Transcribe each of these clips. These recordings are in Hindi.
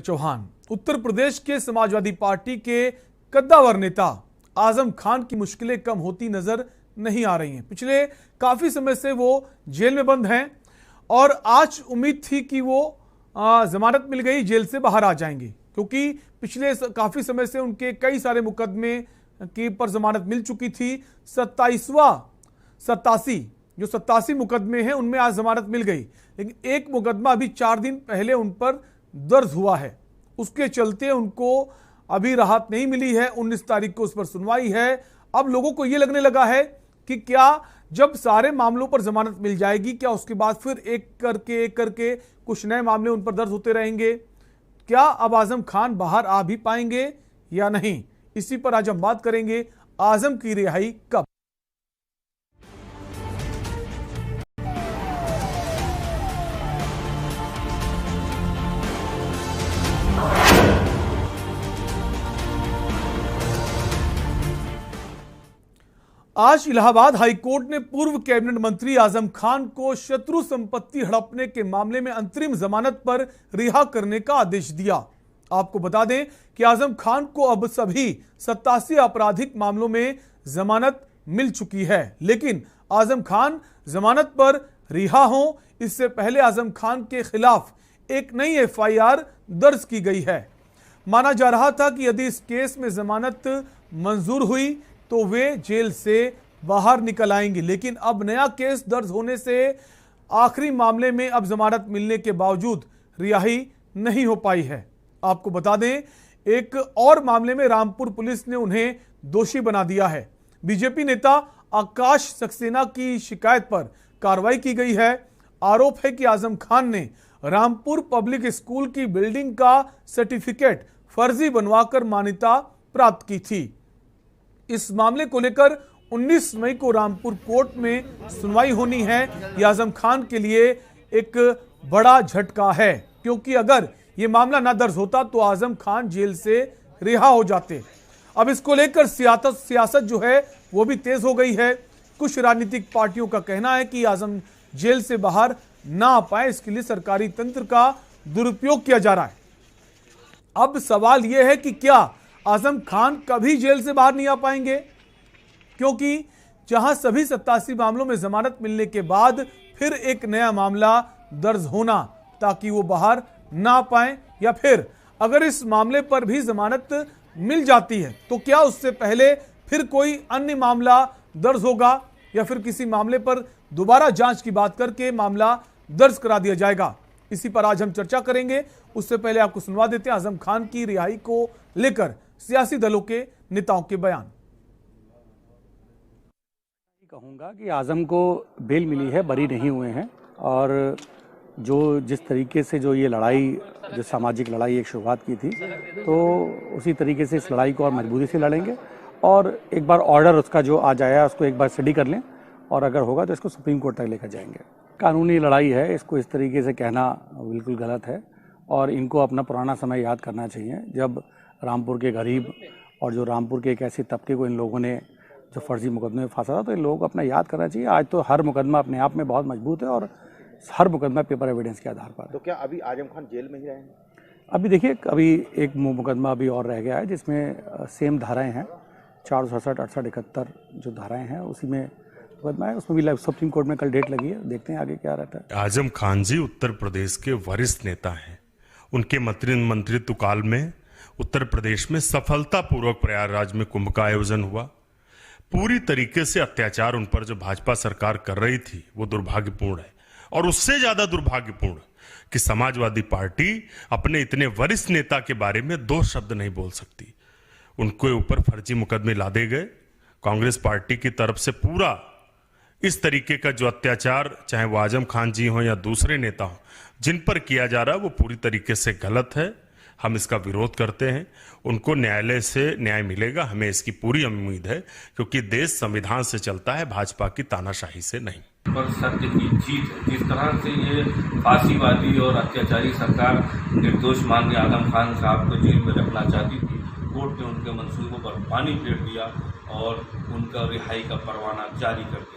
चौहान। उत्तर प्रदेश के समाजवादी पार्टी के कद्दावर नेता आजम खान की मुश्किलें कम होती नजर नहीं आ रही हैं। पिछले काफी समय से वो जेल में बंद हैं और आज उम्मीद थी कि वो जमानत मिल गई, जेल से बाहर आ जाएंगे, क्योंकि पिछले काफी समय से उनके कई सारे मुकदमे की पर जमानत मिल चुकी थी। 87 मुकदमे हैं, उनमें आज जमानत मिल गई, लेकिन एक मुकदमा अभी 4 दिन पहले उन पर दर्ज हुआ है। उसके चलते उनको अभी राहत नहीं मिली है। 19 तारीख को उस पर सुनवाई है। अब लोगों को यह लगने लगा है कि क्या जब सारे मामलों पर जमानत मिल जाएगी, क्या उसके बाद फिर एक करके कुछ नए मामले उन पर दर्ज होते रहेंगे? क्या अब आजम खान बाहर आ भी पाएंगे या नहीं? इसी पर आज हम बात करेंगे। आजम की रिहाई कब? आज इलाहाबाद हाईकोर्ट ने पूर्व कैबिनेट मंत्री आजम खान को शत्रु संपत्ति हड़पने के मामले में अंतरिम जमानत पर रिहा करने का आदेश दिया। आपको बता दें कि आजम खान को अब सभी 87 आपराधिक मामलों में जमानत मिल चुकी है, लेकिन आजम खान जमानत पर रिहा हों इससे पहले आजम खान के खिलाफ एक नई FIR दर्ज की गई है। माना जा रहा था कि यदि इस केस में जमानत मंजूर हुई तो वे जेल से बाहर निकल आएंगे, लेकिन अब नया केस दर्ज होने से आखिरी मामले में अब जमानत मिलने के बावजूद रिहाई नहीं हो पाई है। आपको बता दें, एक और मामले में रामपुर पुलिस ने उन्हें दोषी बना दिया है। बीजेपी नेता आकाश सक्सेना की शिकायत पर कार्रवाई की गई है। आरोप है कि आजम खान ने रामपुर पब्लिक स्कूल की बिल्डिंग का सर्टिफिकेट फर्जी बनवाकर मान्यता प्राप्त की थी। इस मामले को लेकर 19 मई को रामपुर कोर्ट में सुनवाई होनी है। यह आजम खान के लिए एक बड़ा झटका है, क्योंकि अगर यह मामला ना दर्ज होता तो आजम खान जेल से रिहा हो जाते। अब इसको लेकर सियासत जो है वो भी तेज हो गई है। कुछ राजनीतिक पार्टियों का कहना है कि आजम जेल से बाहर ना आ पाए, इसके लिए सरकारी तंत्र का दुरुपयोग किया जा रहा है। अब सवाल यह है कि क्या आजम खान कभी जेल से बाहर नहीं आ पाएंगे, क्योंकि जहां सभी 87 मामलों में जमानत मिलने के बाद फिर एक नया मामला दर्ज होना ताकि वो बाहर ना आ पाए, या फिर अगर इस मामले पर भी जमानत मिल जाती है तो क्या उससे पहले फिर कोई अन्य मामला दर्ज होगा, या फिर किसी मामले पर दोबारा जांच की बात करके मामला दर्ज करा दिया जाएगा। इसी पर आज हम चर्चा करेंगे। उससे पहले आपको सुनवा देते हैं आजम खान की रिहाई को लेकर सियासी दलों के नेताओं के बयान। कहूंगा कि आजम को बेल मिली है, बरी नहीं हुए हैं, और जिस तरीके से ये लड़ाई, जो सामाजिक लड़ाई एक शुरुआत की थी, तो उसी तरीके से इस लड़ाई को और मजबूती से लड़ेंगे। और एक बार ऑर्डर उसका जो आ जाए उसको एक बार स्टडी कर लें, और अगर होगा तो इसको सुप्रीम कोर्ट तक लेकर जाएंगे। कानूनी लड़ाई है, इसको इस तरीके से कहना बिल्कुल गलत है, और इनको अपना पुराना समय याद करना चाहिए, जब रामपुर के गरीब और जो रामपुर के एक ऐसे तबके को इन लोगों ने जो फर्जी मुकदमे में फंसा था, तो इन लोगों को अपना याद करना चाहिए। आज तो हर मुकदमा अपने आप में बहुत मजबूत है, और हर मुकदमा पेपर एविडेंस के आधार पर। तो क्या अभी आजम खान जेल में ही रहेंगे? अभी देखिए, अभी एक मुकदमा अभी और रह गया है जिसमें सेम धाराएं हैं, 467, 68, 71 जो धाराएं हैं उसी में मुकदमा है। उसमें भी सुप्रीम कोर्ट में कल डेट लगी है, देखते हैं आगे क्या रहता है। आजम खान जी उत्तर प्रदेश के वरिष्ठ नेता हैं। उनके मंत्रित्व काल में उत्तर प्रदेश में सफलतापूर्वक प्रयागराज में कुंभ का आयोजन हुआ। पूरी तरीके से अत्याचार उन पर जो भाजपा सरकार कर रही थी वो दुर्भाग्यपूर्ण है, और उससे ज्यादा दुर्भाग्यपूर्ण कि समाजवादी पार्टी अपने इतने वरिष्ठ नेता के बारे में 2 शब्द नहीं बोल सकती। उनके ऊपर फर्जी मुकदमे लादे गए। कांग्रेस पार्टी की तरफ से पूरा इस तरीके का जो अत्याचार, चाहे वो आजम खान जी हो या दूसरे नेता हो, जिन पर किया जा रहा है वो पूरी तरीके से गलत है। हम इसका विरोध करते हैं। उनको न्यायालय से न्याय मिलेगा, हमें इसकी पूरी उम्मीद है, क्योंकि देश संविधान से चलता है, भाजपा की तानाशाही से नहीं। पर सत्य की जीत है। जिस तरह से ये फांसीवादी और अत्याचारी सरकार निर्दोष मान के आजम खान साहब को जेल में रखना चाहती थी, कोर्ट ने उनके मंसूबों पर पानी फेर दिया और उनका रिहाई का परवाना जारी कर दिया।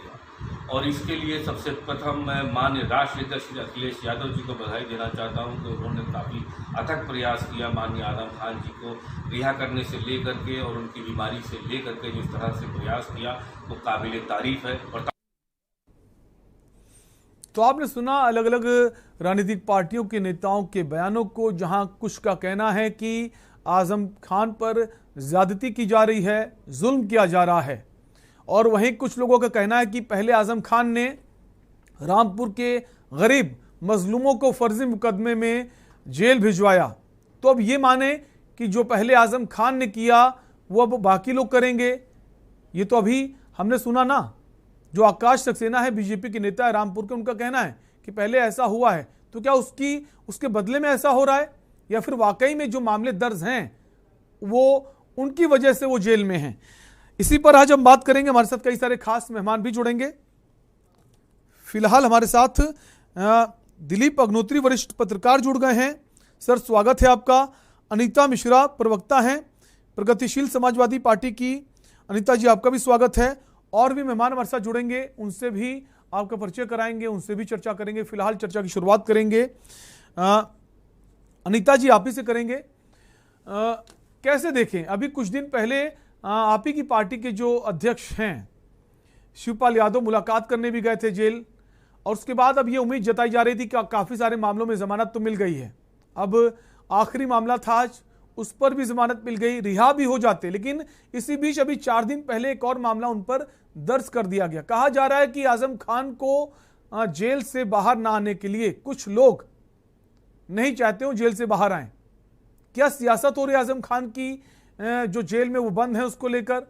और इसके लिए सबसे प्रथम मैं माननीय राष्ट्रीय अध्यक्ष श्री अखिलेश यादव जी को बधाई देना चाहता हूं कि उन्होंने काफ़ी अथक प्रयास किया माननीय आजम खान जी को रिहा करने से लेकर के और उनकी बीमारी से लेकर के जिस तरह से प्रयास किया वो काबिल तारीफ है। और तो आपने सुना अलग अलग राजनीतिक पार्टियों के नेताओं के बयानों को, जहां कुछ का कहना है कि आजम खान पर ज्यादती की जा रही है, जुल्म किया जा रहा है, और वहीं कुछ लोगों का कहना है कि पहले आजम खान ने रामपुर के गरीब मजलूमों को फर्जी मुकदमे में जेल भिजवाया, तो अब ये माने कि जो पहले आजम खान ने किया वो अब बाकी लोग करेंगे। ये तो अभी हमने सुना ना, जो आकाश सक्सेना है, बीजेपी के नेता है रामपुर के, उनका कहना है कि पहले ऐसा हुआ है, तो क्या उसके बदले में ऐसा हो रहा है, या फिर वाकई में जो मामले दर्ज हैं वो उनकी वजह से वो जेल में हैं। इसी पर आज हम बात करेंगे। हमारे साथ कई सारे खास मेहमान भी जुड़ेंगे। फिलहाल हमारे साथ दिलीप अग्नोत्री वरिष्ठ पत्रकार जुड़ गए हैं। सर, स्वागत है आपका। अनीता मिश्रा प्रवक्ता हैं प्रगतिशील समाजवादी पार्टी की। अनीता जी, आपका भी स्वागत है। और भी मेहमान हमारे साथ जुड़ेंगे, उनसे भी आपका परिचय कराएंगे, उनसे भी चर्चा करेंगे। फिलहाल चर्चा की शुरुआत करेंगे अनीता जी, आप ही से करेंगे। कैसे देखें, अभी कुछ दिन पहले आप ही की पार्टी के जो अध्यक्ष हैं शिवपाल यादव मुलाकात करने भी गए थे जेल, और उसके बाद अब ये उम्मीद जताई जा रही थी कि काफ़ी सारे मामलों में जमानत तो मिल गई है। अब आखिरी मामला था आज, उस पर भी जमानत मिल गई, रिहा भी हो जाते। लेकिन इसी बीच अभी 4 दिन पहले एक और मामला उन पर दर्ज कर दिया गया। कहा जा रहा है कि आजम खान को जेल से बाहर ना आने के लिए कुछ लोग नहीं चाहते हो जेल से बाहर आए। क्या सियासत हो रही है आजम खान की, जो जेल में वो बंद है, उसको लेकर?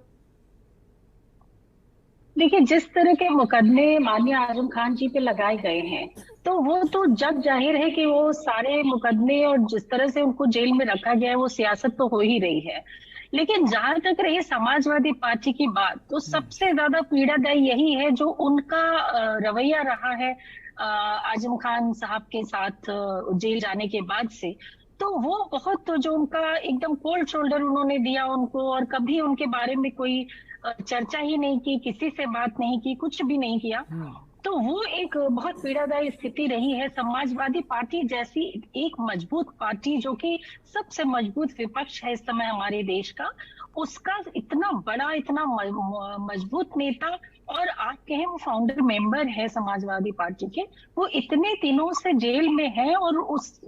देखिए, जिस तरह के मुकदमे माननीय आजम खान जी पे लगाए गए हैं, तो वो तो जग जाहिर है कि वो सारे मुकदमे और जिस तरह से उनको जेल में रखा गया है वो सियासत तो हो ही रही है। लेकिन जहां तक रही समाजवादी पार्टी की बात, तो सबसे ज्यादा पीड़ादायी यही है जो उनका रवैया रहा है आजम खान साहब के साथ जेल जाने के बाद से। तो वो बहुत, तो जो उनका एकदम कोल्ड शोल्डर उन्होंने दिया उनको, और कभी उनके बारे में कोई चर्चा ही नहीं की, किसी से बात नहीं की, कुछ भी नहीं किया। तो वो एक बहुत पीड़ादायी स्थिति रही है। समाजवादी पार्टी जैसी एक मजबूत पार्टी, जो कि सबसे मजबूत विपक्ष है इस समय हमारे देश का, उसका इतना बड़ा, इतना मजबूत नेता, और आप कहें वो फाउंडर मेंबर है समाजवादी पार्टी के, वो इतने दिनों से जेल में है, और उस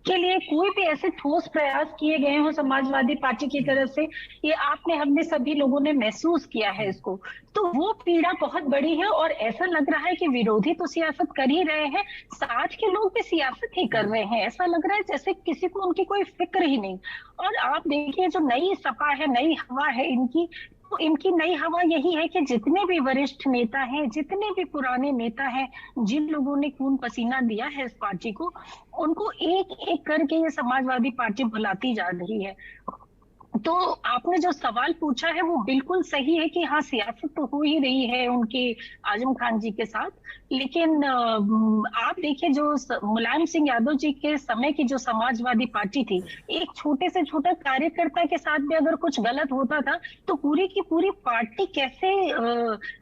के लिए कोई भी ऐसे ठोस प्रयास किए गए हो समाजवादी पार्टी की तरफ से, ये हमने सभी लोगों ने महसूस किया है इसको। तो वो पीड़ा बहुत बड़ी है, और ऐसा लग रहा है कि विरोधी तो सियासत कर ही रहे हैं, साथ के लोग भी सियासत ही कर रहे हैं। ऐसा लग रहा है जैसे किसी को उनकी कोई फिक्र ही नहीं। और आप देखिए, जो नई सपा है, नई हवा है इनकी, तो इनकी नई हवा यही है कि जितने भी वरिष्ठ नेता हैं, जितने भी पुराने नेता हैं, जिन लोगों ने खून पसीना दिया है इस पार्टी को, उनको एक एक करके ये समाजवादी पार्टी भुलाती जा रही है। तो आपने जो सवाल पूछा है वो बिल्कुल सही है कि हाँ, सियासत तो हो ही रही है उनके आजम खान जी के साथ। लेकिन आप देखिए, जो मुलायम सिंह यादव जी के समय की जो समाजवादी पार्टी थी, एक छोटे से छोटा कार्यकर्ता के साथ भी अगर कुछ गलत होता था तो पूरी की पूरी पार्टी कैसे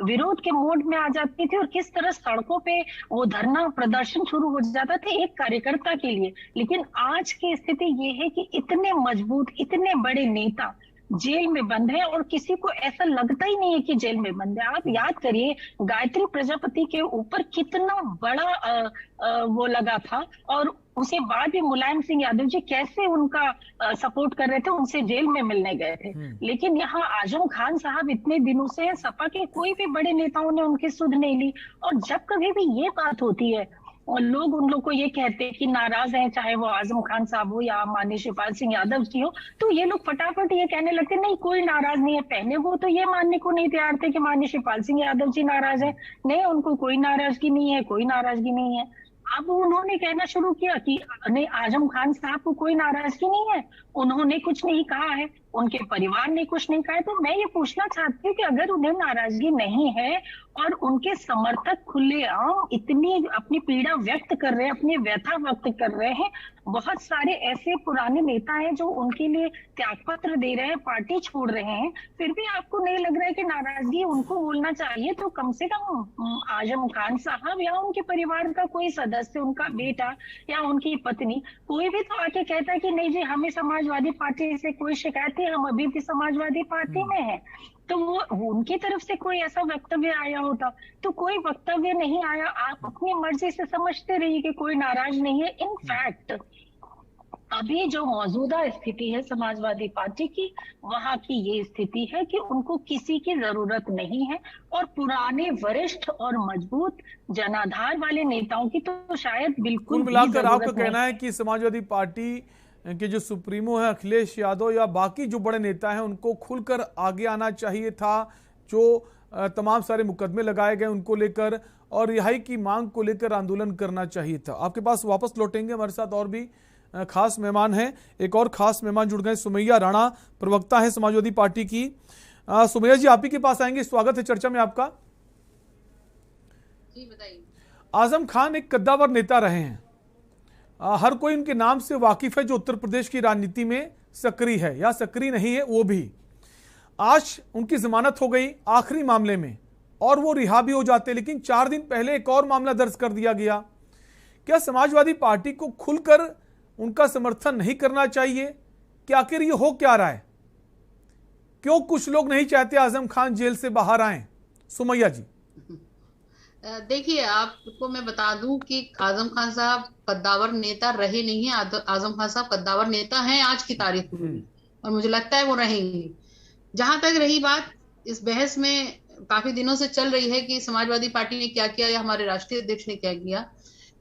विरोध के मोड में आ जाती थी, और किस तरह सड़कों पे वो धरना प्रदर्शन शुरू हो जाता था एक कार्यकर्ता के लिए। लेकिन आज की स्थिति ये है कि इतने मजबूत, इतने बड़े नेता जेल में बंद है, और किसी को ऐसा लगता ही नहीं है कि जेल में बंद है। आप याद करिए, गायत्री प्रजापति के ऊपर कितना बड़ा वो लगा था, और उसके बाद भी मुलायम सिंह यादव जी कैसे उनका सपोर्ट कर रहे थे, उनसे जेल में मिलने गए थे। लेकिन यहाँ आजम खान साहब इतने दिनों से, सपा के कोई भी बड़े नेताओं ने उनकी सुध नहीं ली। और जब कभी भी ये बात होती है और लोग उन लोग को ये कहते हैं कि नाराज हैं, चाहे वो आजम खान साहब हो या माननीय शिवपाल सिंह यादव जी हो, तो ये लोग फटाफट ये कहने लगते नहीं, कोई नाराज नहीं है। पहले वो तो ये मानने को नहीं तैयार थे कि माननीय शिवपाल सिंह यादव जी नाराज है, नहीं, उनको कोई नाराजगी नहीं है, कोई नाराजगी नहीं है। अब उन्होंने कहना शुरू किया कि नहीं, आजम खान साहब को कोई नाराजगी नहीं है, उन्होंने कुछ नहीं कहा है, उनके परिवार ने कुछ नहीं कहा है। तो मैं ये पूछना चाहती हूँ कि अगर उन्हें नाराजगी नहीं है और उनके समर्थक खुलेआम इतनी अपनी पीड़ा व्यक्त कर रहे हैं, अपनी व्यथा व्यक्त कर रहे हैं, बहुत सारे ऐसे पुराने नेता हैं जो उनके लिए त्यागपत्र दे रहे हैं, पार्टी छोड़ रहे हैं, फिर भी आपको नहीं लग रहा है कि नाराजगी उनको बोलना चाहिए? तो कम से कम आजम खान साहब या उनके परिवार का कोई सदस्य, उनका बेटा या उनकी पत्नी, कोई भी तो आके कहता है कि नहीं जी, हमें समाजवादी पार्टी से कोई शिकायत है, हम अभी भी समाजवादी पार्टी में हैं। तो वो उनकी तरफ से कोई ऐसा वक्तव्य आया होता, तो कोई वक्तव्य नहीं आया। आप अपनी मर्जी से समझते रहिए कि कोई नाराज नहीं है। इनफैक्ट अभी जो मौजूदा स्थिति है समाजवादी पार्टी की, वहां की ये स्थिति है कि उनको किसी की जरूरत नहीं है, और पुराने वरिष्ठ और मजबूत जनाधार वाले नेताओं की तो शायद बिल्कुल कुल मिलाकर आपका कहना है कि समाजवादी पार्टी के जो सुप्रीमो है अखिलेश यादव या बाकी जो बड़े नेता हैं, उनको खुलकर आगे आना चाहिए था, जो तमाम सारे मुकदमे लगाए गए उनको लेकर और रिहाई की मांग को लेकर आंदोलन करना चाहिए था। आपके पास वापस लौटेंगे, हमारे साथ और भी खास मेहमान हैं। एक और खास मेहमान जुड़ गए, सुमैया राणा, प्रवक्ता है समाजवादी पार्टी की। सुमैया जी, आप ही के पास आएंगे, स्वागत है चर्चा में आपका। जी बताइए। आजम खान एक कद्दावर नेता रहे हैं, हर कोई उनके नाम से वाकिफ है, जो उत्तर प्रदेश की राजनीति में सक्रिय है या सक्रिय नहीं है वो भी। आज उनकी जमानत हो गई आखिरी मामले में और वो रिहा भी हो जाते, लेकिन 4 दिन पहले एक और मामला दर्ज कर दिया गया। क्या समाजवादी पार्टी को खुलकर उनका समर्थन नहीं करना चाहिए? कि आखिर ये हो क्या रहा है? क्यों कुछ लोग नहीं चाहते आजम खान जेल से बाहर आए? सुमैया जी। देखिए, आपको मैं बता दूं कि आजम खान साहब कद्दावर नेता रहे नहीं है। आजम खान साहब कद्दावर नेता हैं आज की तारीख में, और मुझे लगता है वो रहेंगे। जहां तक रही बात, इस बहस में काफी दिनों से चल रही है कि समाजवादी पार्टी ने क्या किया या हमारे राष्ट्रीय अध्यक्ष ने क्या किया,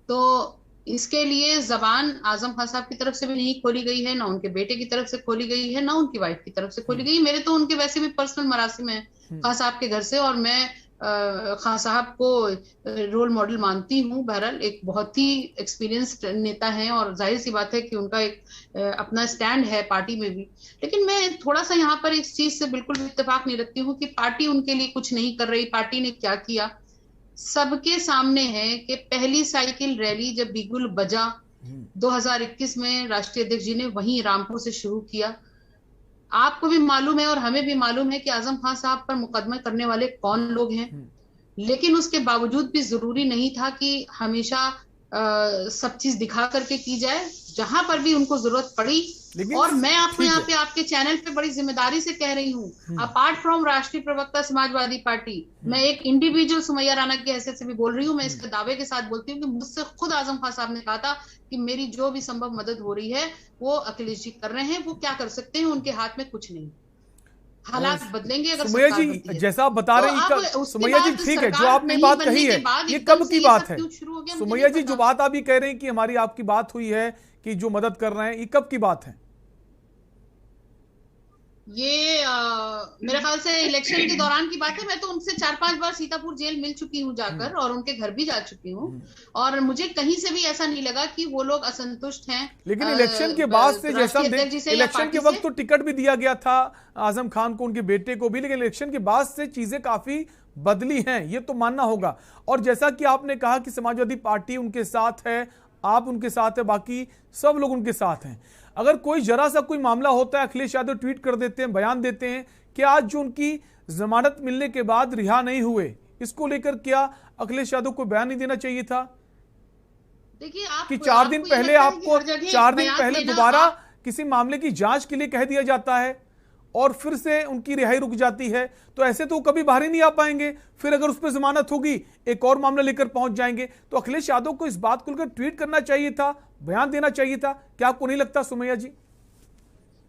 तो इसके लिए जबान आजम खान साहब की तरफ से भी नहीं खोली गई है, ना उनके बेटे की तरफ से खोली गई है, ना उनकी वाइफ की तरफ से खोली गई। मेरे तो उनके वैसे भी पर्सनल मरासिम है खान साहब के घर से, और मैं खान साहब को रोल मॉडल मानती हूँ। बहरहाल एक बहुत ही एक्सपीरियंस्ड नेता हैं, और जाहिर सी बात है कि उनका एक अपना स्टैंड है पार्टी में भी। लेकिन मैं थोड़ा सा यहाँ पर इस चीज से बिल्कुल भी इत्तेफाक नहीं रखती हूँ कि पार्टी उनके लिए कुछ नहीं कर रही। पार्टी ने क्या किया सबके सामने है कि पहली साइकिल रैली जब बिगुल बजा 2021 में राष्ट्रीय अध्यक्ष जी ने वहीं रामपुर से शुरू किया। आपको भी मालूम है और हमें भी मालूम है कि आजम खान साहब पर मुकदमा करने वाले कौन लोग हैं, लेकिन उसके बावजूद भी जरूरी नहीं था कि हमेशा सब चीज दिखा करके की जाए। जहां पर भी उनको जरूरत पड़ी, और मैं आपको यहाँ पे आपके चैनल पे बड़ी जिम्मेदारी से कह रही हूँ, अपार्ट फ्रॉम राष्ट्रीय प्रवक्ता समाजवादी पार्टी, मैं एक इंडिविजुअल सुमैया राणा की हैसियत से भी बोल रही हूँ। मैं इसके दावे के साथ बोलती हूँ कि मुझसे खुद आजम खान साहब ने कहा था कि मेरी जो भी संभव मदद हो रही है वो अखिलेश जी कर रहे हैं, वो क्या कर सकते हैं, उनके हाथ में कुछ नहीं। हालात बदलेंगे अगर सुमैया जी जैसा आप बता रहे हैं। सुमैया जी ठीक है, जो आपने बात कही है ये कब की बात है? सुमैया जी जो बात आप ये कह रहे हैं कि हमारी आपकी बात हुई है कि जो मदद कर रहे हैं, ये कब की बात है? ये मेरे ख्याल से इलेक्शन के दौरान की बात है। मैं तो उनसे 4-5 बार सीतापुर जेल मिल चुकी हूँ जाकर, और उनके घर भी जा चुकी हूँ, और मुझे कहीं से भी ऐसा नहीं लगा कि वो लोग असंतुष्ट हैं। लेकिन इलेक्शन के बाद से जैसा इलेक्शन के वक्त तो टिकट भी दिया गया था आजम खान को, उनके बेटे को भी, लेकिन इलेक्शन के बाद से चीजें काफी बदली हैं, ये तो मानना होगा। और जैसा कि आपने कहा कि समाजवादी पार्टी उनके साथ है, आप उनके साथ है, बाकी सब लोग उनके साथ हैं। अगर कोई जरा सा कोई मामला होता है, अखिलेश यादव ट्वीट कर देते हैं, बयान देते हैं कि आज जो उनकी जमानत मिलने के बाद रिहा नहीं हुए, इसको लेकर क्या अखिलेश यादव को बयान नहीं देना चाहिए था? देखिए कि 4 दिन पहले आपको 4 दिन पहले दोबारा किसी मामले की जांच के लिए कह दिया जाता है और फिर से उनकी रिहाई रुक जाती है, तो ऐसे तो कभी बाहर ही नहीं आ पाएंगे। फिर अगर उस पर जमानत होगी, एक और मामला लेकर पहुंच जाएंगे। तो अखिलेश यादव को इस बात को लेकर ट्वीट करना चाहिए था, बयान देना चाहिए था। क्या आपको नहीं लगता सुमैया जी?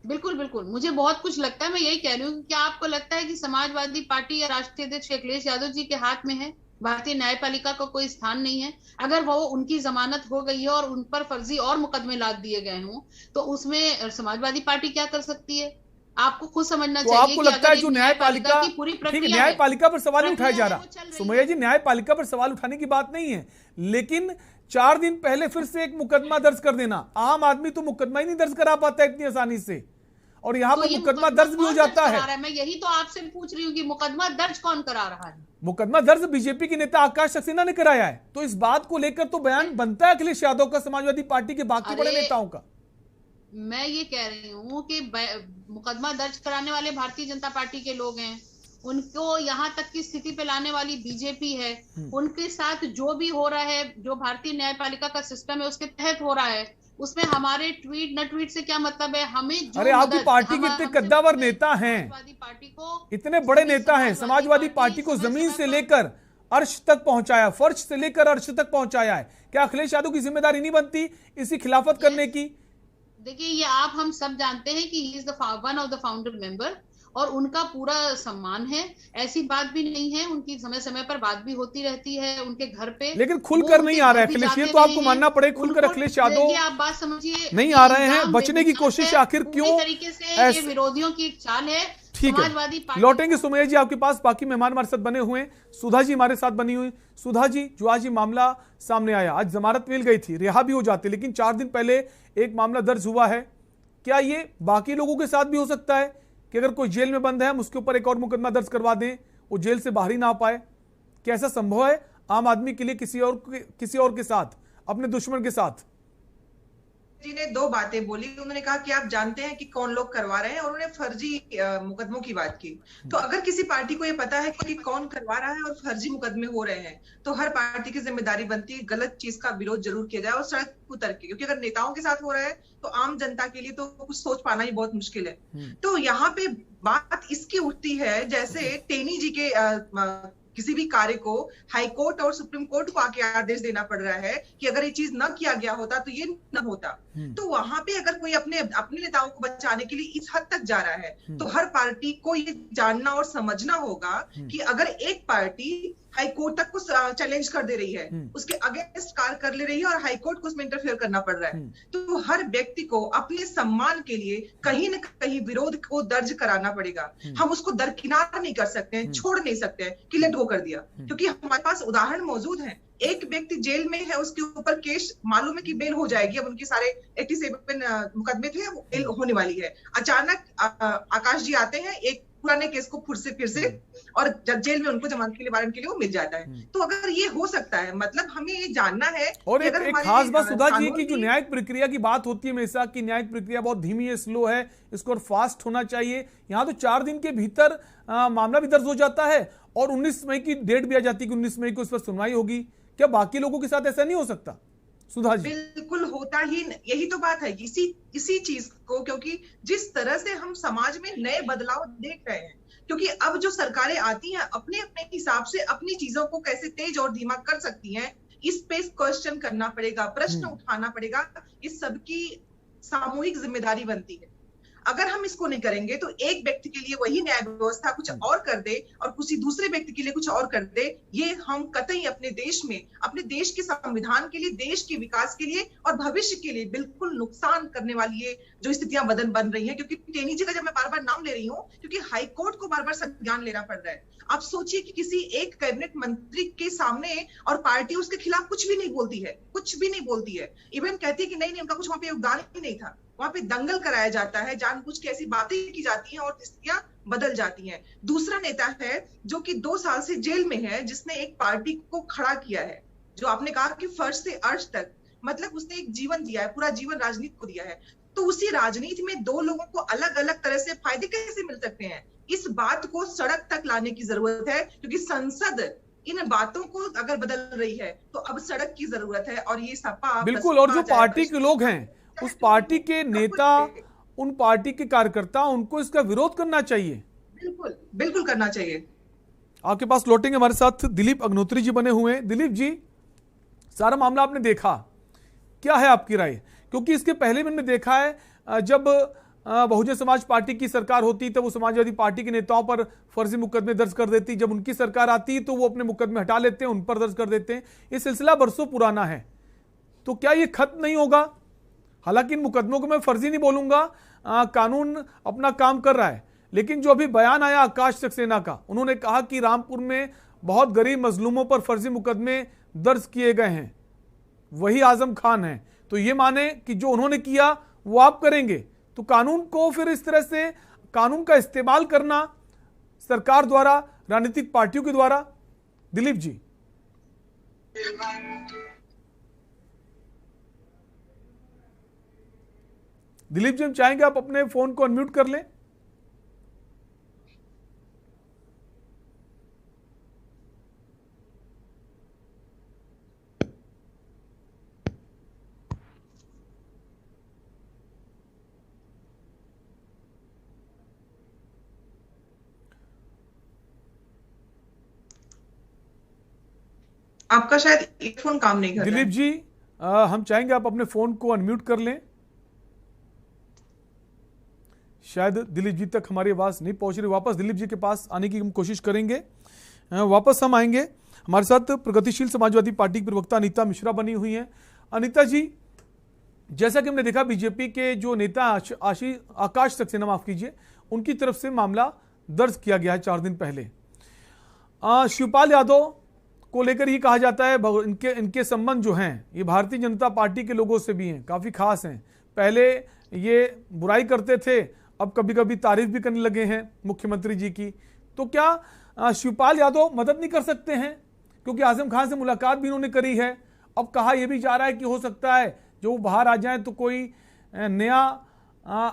बिल्कुल बिल्कुल, मुझे बहुत कुछ लगता है। मैं यही कह रही हूँ, क्या आपको लगता है कि समाजवादी पार्टी या राष्ट्रीय अध्यक्ष अखिलेश यादव जी के हाथ में है? भारतीय न्यायपालिका का कोई स्थान नहीं है। अगर वो उनकी जमानत हो गई है और उन पर फर्जी और मुकदमे लाद दिए गए हों, तो उसमें समाजवादी पार्टी क्या कर सकती है? आपको खुद समझना चाहिए। आपको लगता है जो न्यायपालिका की पूरी प्रक्रिया, न्यायपालिका पर सवाल उठाया जा रहा, सुमैया जी न्यायपालिका पर सवाल उठाने की बात नहीं है, लेकिन 4 दिन पहले फिर से एक मुकदमा दर्ज कर देना, आम आदमी तो मुकदमा ही नहीं दर्ज करा पाता इतनी आसानी से, और यहाँ तो पर ये मुकदमा दर्ज भी हो जाता है। मैं यही तो आपसे पूछ रही हूँ कि मुकदमा दर्ज कौन करा रहा है? मुकदमा दर्ज बीजेपी के नेता आकाश सक्सेना ने कराया है। तो इस बात को लेकर तो बयान बनता है अखिलेश यादव का, समाजवादी पार्टी के बाकी बड़े नेताओं का। मैं ये कह रही हूँ कि मुकदमा दर्ज कराने वाले भारतीय जनता पार्टी के लोग हैं, उनको यहाँ तक की स्थिति पे लाने वाली बीजेपी है, उनके साथ जो भी हो रहा है, जो भारतीय न्यायपालिका का सिस्टम है उसके तहत हो रहा है, उसमें हमारे ट्वीट न ट्वीट से क्या मतलब है? हमें जो अरे आपकी पार्टी के इतने कद्दावर नेता हैं, समाजवादी पार्टी को, इतने बड़े नेता हैं, समाजवादी पार्टी को जमीन से लेकर अर्श तक पहुंचाया, फर्श से लेकर अर्श तक पहुंचाया है। क्या अखिलेश यादव की जिम्मेदारी नहीं बनती इसी खिलाफत करने की? देखिए, ये आप हम सब जानते हैं कि he is the one of the founder member और उनका पूरा सम्मान है, ऐसी बात भी नहीं है, उनकी समय समय पर बात भी होती रहती है उनके घर पे, लेकिन खुलकर नहीं आ रहा है अखिलेश, ये तो आपको मानना पड़ेगा। खुलकर अखिलेश यादव आप बात समझिए, नहीं आ रहे हैं, बचने की कोशिश आखिर क्यों? तरीके से ये विरोधियों की एक चाल है। ठीक है, लौटेंगे सुमैया जी आपके पास, बाकी मेहमान हमारे साथ बने हुए हैं। सुधा जी हमारे साथ बनी हुई। सुधा जी, जो आज ये मामला सामने आया, आज जमानत मिल गई थी, रिहा भी हो जाते, लेकिन 4 दिन पहले एक मामला दर्ज हुआ है, क्या ये बाकी लोगों के साथ भी हो सकता है कि अगर कोई जेल में बंद है हम उसके ऊपर एक और मुकदमा दर्ज करवा दें, वो जेल से बाहर ही ना आ पाए? क्या ऐसा संभव है आम आदमी के लिए किसी और के साथ, अपने दुश्मन के साथ? जी ने 2 बातें बोली। उन्होंने कहा कि आप जानते हैं कि कौन लोग करवा रहे हैं, और उन्होंने फर्जी मुकदमों की बात की। तो अगर किसी पार्टी को ये पता है कि कौन करवा रहा है और फर्जी मुकदमे हो रहे हैं, तो हर पार्टी की जिम्मेदारी बनती है गलत चीज का विरोध जरूर किया जाए और सड़क उतर के, क्योंकि अगर नेताओं के साथ हो रहा है तो आम जनता के लिए तो कुछ सोच पाना ही बहुत मुश्किल है। तो यहाँ पे बात इसकी उठती है जैसे टेनी जी के किसी भी कार्य को हाई कोर्ट और सुप्रीम कोर्ट को आके आदेश देना पड़ रहा है कि अगर ये चीज न किया गया होता तो ये न होता। तो वहां पे अगर कोई अपने नेताओं को बचाने के लिए इस हद तक जा रहा है, तो हर पार्टी को ये जानना और समझना होगा कि अगर एक पार्टी हाई कोर्ट तक को चैलेंज कर दे रही है, उसके अगेंस्ट कार्य कर ले रही है और हाई कोर्ट को उसमें इंटरफेयर करना पड़ रहा है, तो हर व्यक्ति को अपने सम्मान के लिए कहीं न कहीं विरोध को दर्ज कराना पड़ेगा। हम उसको दरकिनार नहीं कर सकते हैं, छोड़ नहीं सकते हैं कि लेट गो कर दिया, क्योंकि हमारे पास उदाहरण मौजूद है। एक व्यक्ति जेल में है, उसके ऊपर केस मालूम है कि बेल हो जाएगी, अब उनके सारे 87 मुकदमे थे, वो बेल होने वाली है। अचानक आकाश जी आते हैं, एक पुराने केस को फिर से और जेल में उनको जमानत के लिए वारंट के लिए वो मिल जाता है। तो अगर ये हो सकता है, मतलब हमें ये जानना है। और एक खास बात सुधा जी की, जो न्यायिक प्रक्रिया की बात होती है हमेशा कि न्यायिक प्रक्रिया बहुत धीमी है, स्लो है, इसको और फास्ट होना चाहिए। यहाँ तो 4 दिन के भीतर मामला भी दर्ज हो जाता है और 19 मई की डेट भी आ जाती है कि 19 मई को इस पर सुनवाई होगी। क्या बाकी लोगों के साथ ऐसा नहीं हो सकता सुधा जी? बिल्कुल होता ही, यही तो बात है इसी चीज को, क्योंकि जिस तरह से हम समाज में नए बदलाव देख रहे हैं, क्योंकि अब जो सरकारें आती हैं अपने अपने हिसाब से अपनी चीजों को कैसे तेज और धीमा कर सकती हैं, इस पे क्वेश्चन करना पड़ेगा, प्रश्न उठाना पड़ेगा। इस सबकी सामूहिक जिम्मेदारी बनती है। अगर हम इसको नहीं करेंगे तो एक व्यक्ति के लिए वही न्याय व्यवस्था कुछ और कर दे और किसी दूसरे व्यक्ति के लिए कुछ और कर दे, ये हम कतई अपने देश में, अपने देश के संविधान के लिए, देश के विकास के लिए और भविष्य के लिए बिल्कुल नुकसान करने वाली ये जो स्थितियां बन रही हैं। क्योंकि टेनी जी का जब मैं बार बार नाम ले रही हूँ, क्योंकि हाई कोर्ट को बार बार संज्ञान लेना पड़ रहा है। आप सोचिए कि किसी एक कैबिनेट मंत्री के सामने और पार्टी उसके खिलाफ कुछ भी नहीं बोलती है, कुछ भी नहीं बोलती है, इवन कहती है कि नहीं उनका कुछ वहां पे योगदान ही नहीं था, वहां पे दंगल कराया जाता है, जानबूझ के ऐसी बातें की जाती हैं और स्थितियां बदल जाती हैं। दूसरा नेता है जो कि 2 साल से जेल में है, जिसने एक पार्टी को खड़ा किया है, जो आपने कहा कि फर्श से अर्श तक, मतलब उसने एक जीवन दिया है, पूरा जीवन राजनीति को दिया है। तो उसी राजनीति में 2 लोगों को अलग अलग तरह से फायदे कैसे मिल सकते हैं, इस बात को सड़क तक लाने की जरूरत है। क्योंकि संसद इन बातों को अगर बदल रही है तो अब सड़क की जरूरत है। और ये सपा बिल्कुल, और जो पार्टी के लोग हैं, उस पार्टी के नेता, उन पार्टी के कार्यकर्ता, उनको इसका विरोध करना चाहिए। बिल्कुल बिल्कुल करना चाहिए। आपके पास लौटेंगे, हमारे साथ दिलीप अग्नोत्री जी बने हुए हैं। दिलीप जी, सारा मामला आपने देखा, क्या है आपकी राय? क्योंकि इसके पहले मैंने देखा है जब बहुजन समाज पार्टी की सरकार होती तब वो समाजवादी पार्टी के नेताओं पर फर्जी मुकदमे दर्ज कर देती, जब उनकी सरकार आती तो वो अपने मुकदमे हटा लेते हैं, उन पर दर्ज कर देते हैं। ये सिलसिला बरसों पुराना है, तो क्या ये खत्म नहीं होगा? हालांकि इन मुकदमों को मैं फर्जी नहीं बोलूंगा, कानून अपना काम कर रहा है, लेकिन जो अभी बयान आया आकाश सक्सेना का, उन्होंने कहा कि रामपुर में बहुत गरीब मजलूमों पर फर्जी मुकदमे दर्ज किए गए हैं, वही आजम खान है, तो ये माने कि जो उन्होंने किया वो आप करेंगे। तो कानून को फिर इस तरह से कानून का इस्तेमाल करना सरकार द्वारा, राजनीतिक पार्टियों के द्वारा। दिलीप जी, दिलीप जी हम चाहेंगे आप अपने फोन को अनम्यूट कर लें। आपका शायद ईयरफोन काम नहीं कर रहा दिलीप है। जी हम चाहेंगे आप अपने फोन को अनम्यूट कर लें। शायद दिलीप जी तक हमारी आवाज नहीं पहुंच रही। वापस दिलीप जी के पास आने की हम कोशिश करेंगे। वापस हम आएंगे। हमारे साथ प्रगतिशील समाजवादी पार्टी की प्रवक्ता अनीता मिश्रा बनी हुई हैं। अनीता जी, जैसा कि हमने देखा बीजेपी के जो नेता आकाश सक्सेना, माफ कीजिए, उनकी तरफ से मामला दर्ज किया गया है 4 दिन पहले। शिवपाल यादव को लेकर ये कहा जाता है इनके संबंध जो हैं ये भारतीय जनता पार्टी के लोगों से भी हैं, काफी खास हैं। पहले ये बुराई करते थे, अब कभी कभी तारीफ भी करने लगे हैं मुख्यमंत्री जी की। तो क्या शिवपाल यादव मदद नहीं कर सकते हैं? क्योंकि आजम खान से मुलाकात भी उन्होंने करी है। अब कहा यह भी जा रहा है कि हो सकता है जो बाहर आ जाए तो कोई नया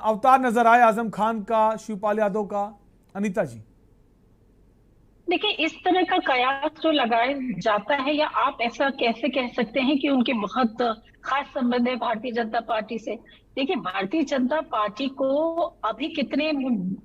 अवतार नजर आए आजम खान का, शिवपाल यादव का। अनीता जी, देखिए, इस तरह का कयास जो लगाया जाता है, या आप ऐसा कैसे कह सकते हैं कि उनके बहुत खास संबंध है भारतीय जनता पार्टी से? देखिए, भारतीय जनता पार्टी को अभी कितने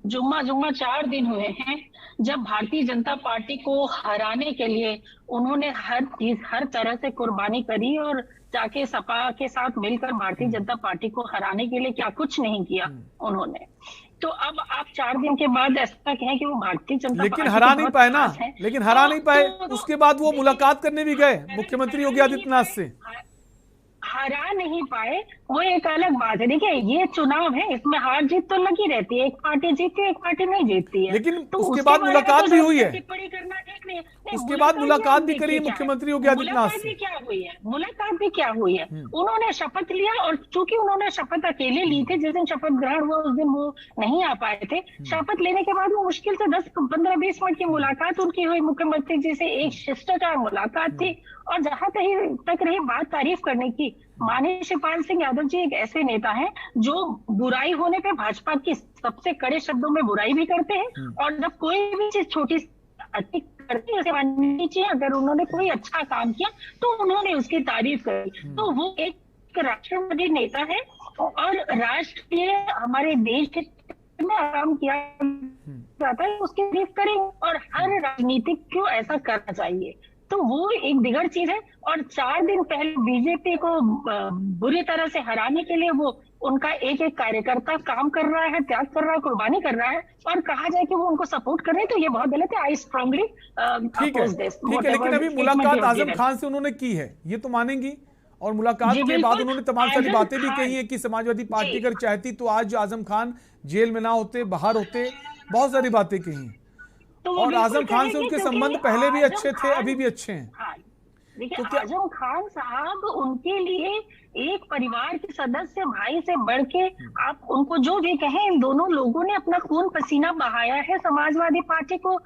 जुम्मा 4 दिन हुए हैं जब भारतीय जनता पार्टी को हराने के लिए उन्होंने हर तरह से कुर्बानी करी, और जाके सपा के साथ मिलकर भारतीय जनता पार्टी को हराने के लिए क्या कुछ नहीं किया उन्होंने। तो अब आप 4 दिन के बाद ऐसा कहें कि वो भारतीय जनता लेकिन पार्टी हरा नहीं पाए ना, लेकिन हरा नहीं पाए। उसके बाद वो मुलाकात करने भी गए मुख्यमंत्री योगी आदित्यनाथ से। हरा नहीं पाए वो एक अलग बात है। देखिए, ये चुनाव है, इसमें हार जीत तो लगी रहती है, एक पार्टी जीतती है, एक पार्टी नहीं जीतती है। लेकिन तो उसके बाद मुलाकात भी हुई है, टिप्पणी करना ठीक नहीं है। उसके बाद मुलाकात भी करी मुख्यमंत्री योगी आदित्यनाथ से। मुलाकात भी क्या हुई है? उन्होंने शपथ लिया, और चूंकि उन्होंने शपथ अकेले ली थी, जिस दिन शपथ ग्रहण हुआ उस दिन वो नहीं आ पाए थे। शपथ लेने के बाद वो मुश्किल से 10-15-20 मिनट की मुलाकात उनकी हुई मुख्यमंत्री जी से, एक शिष्टाचार मुलाकात थी। और जहां तक रही बात तारीफ करने की, माननीय शिवपाल सिंह यादव जी एक ऐसे नेता हैं जो बुराई होने पे भाजपा की सबसे कड़े शब्दों में बुराई भी करते हैं, और जब कोई भी चीज छोटी अच्छी करती है, माननी चाहिए, अगर उन्होंने कोई अच्छा काम किया तो उन्होंने उसकी तारीफ करी। तो वो एक राष्ट्रवादी नेता है, और राष्ट्र के हमारे देश के में काम किया जाता है, उसकी तारीफ करें, और हर राजनीतिक को ऐसा करना चाहिए। तो वो एक दिगर चीज है। और 4 दिन पहले बीजेपी को बुरी तरह से हराने के लिए वो उनका एक कार्यकर्ता काम कर रहा है, त्याग कर रहा है, कुर्बानी कर रहा है, और कहा जाए कि वो उनको सपोर्ट कर रहे हैं, तो ये बहुत गलत है। I strongly oppose this. ठीक है, लेकिन अभी मुलाकात आजम खान से उन्होंने की है, ये तो मानेंगी। और मुलाकात के बाद उन्होंने तमाम सारी बातें भी कही है कि समाजवादी पार्टी अगर चाहती तो आज आजम खान जेल में ना होते, बाहर होते, बहुत सारी बातें कही। और आजम खान से उनके संबंध पहले भी अच्छे थे, अभी भी अच्छे हैं। देखिए, तो आजम खान साहब उनके लिए एक परिवार के सदस्य, भाई से बढ़ के, आप उनको जो भी कहें, इन दोनों लोगों ने अपना खून पसीना बहाया है समाजवादी पार्टी को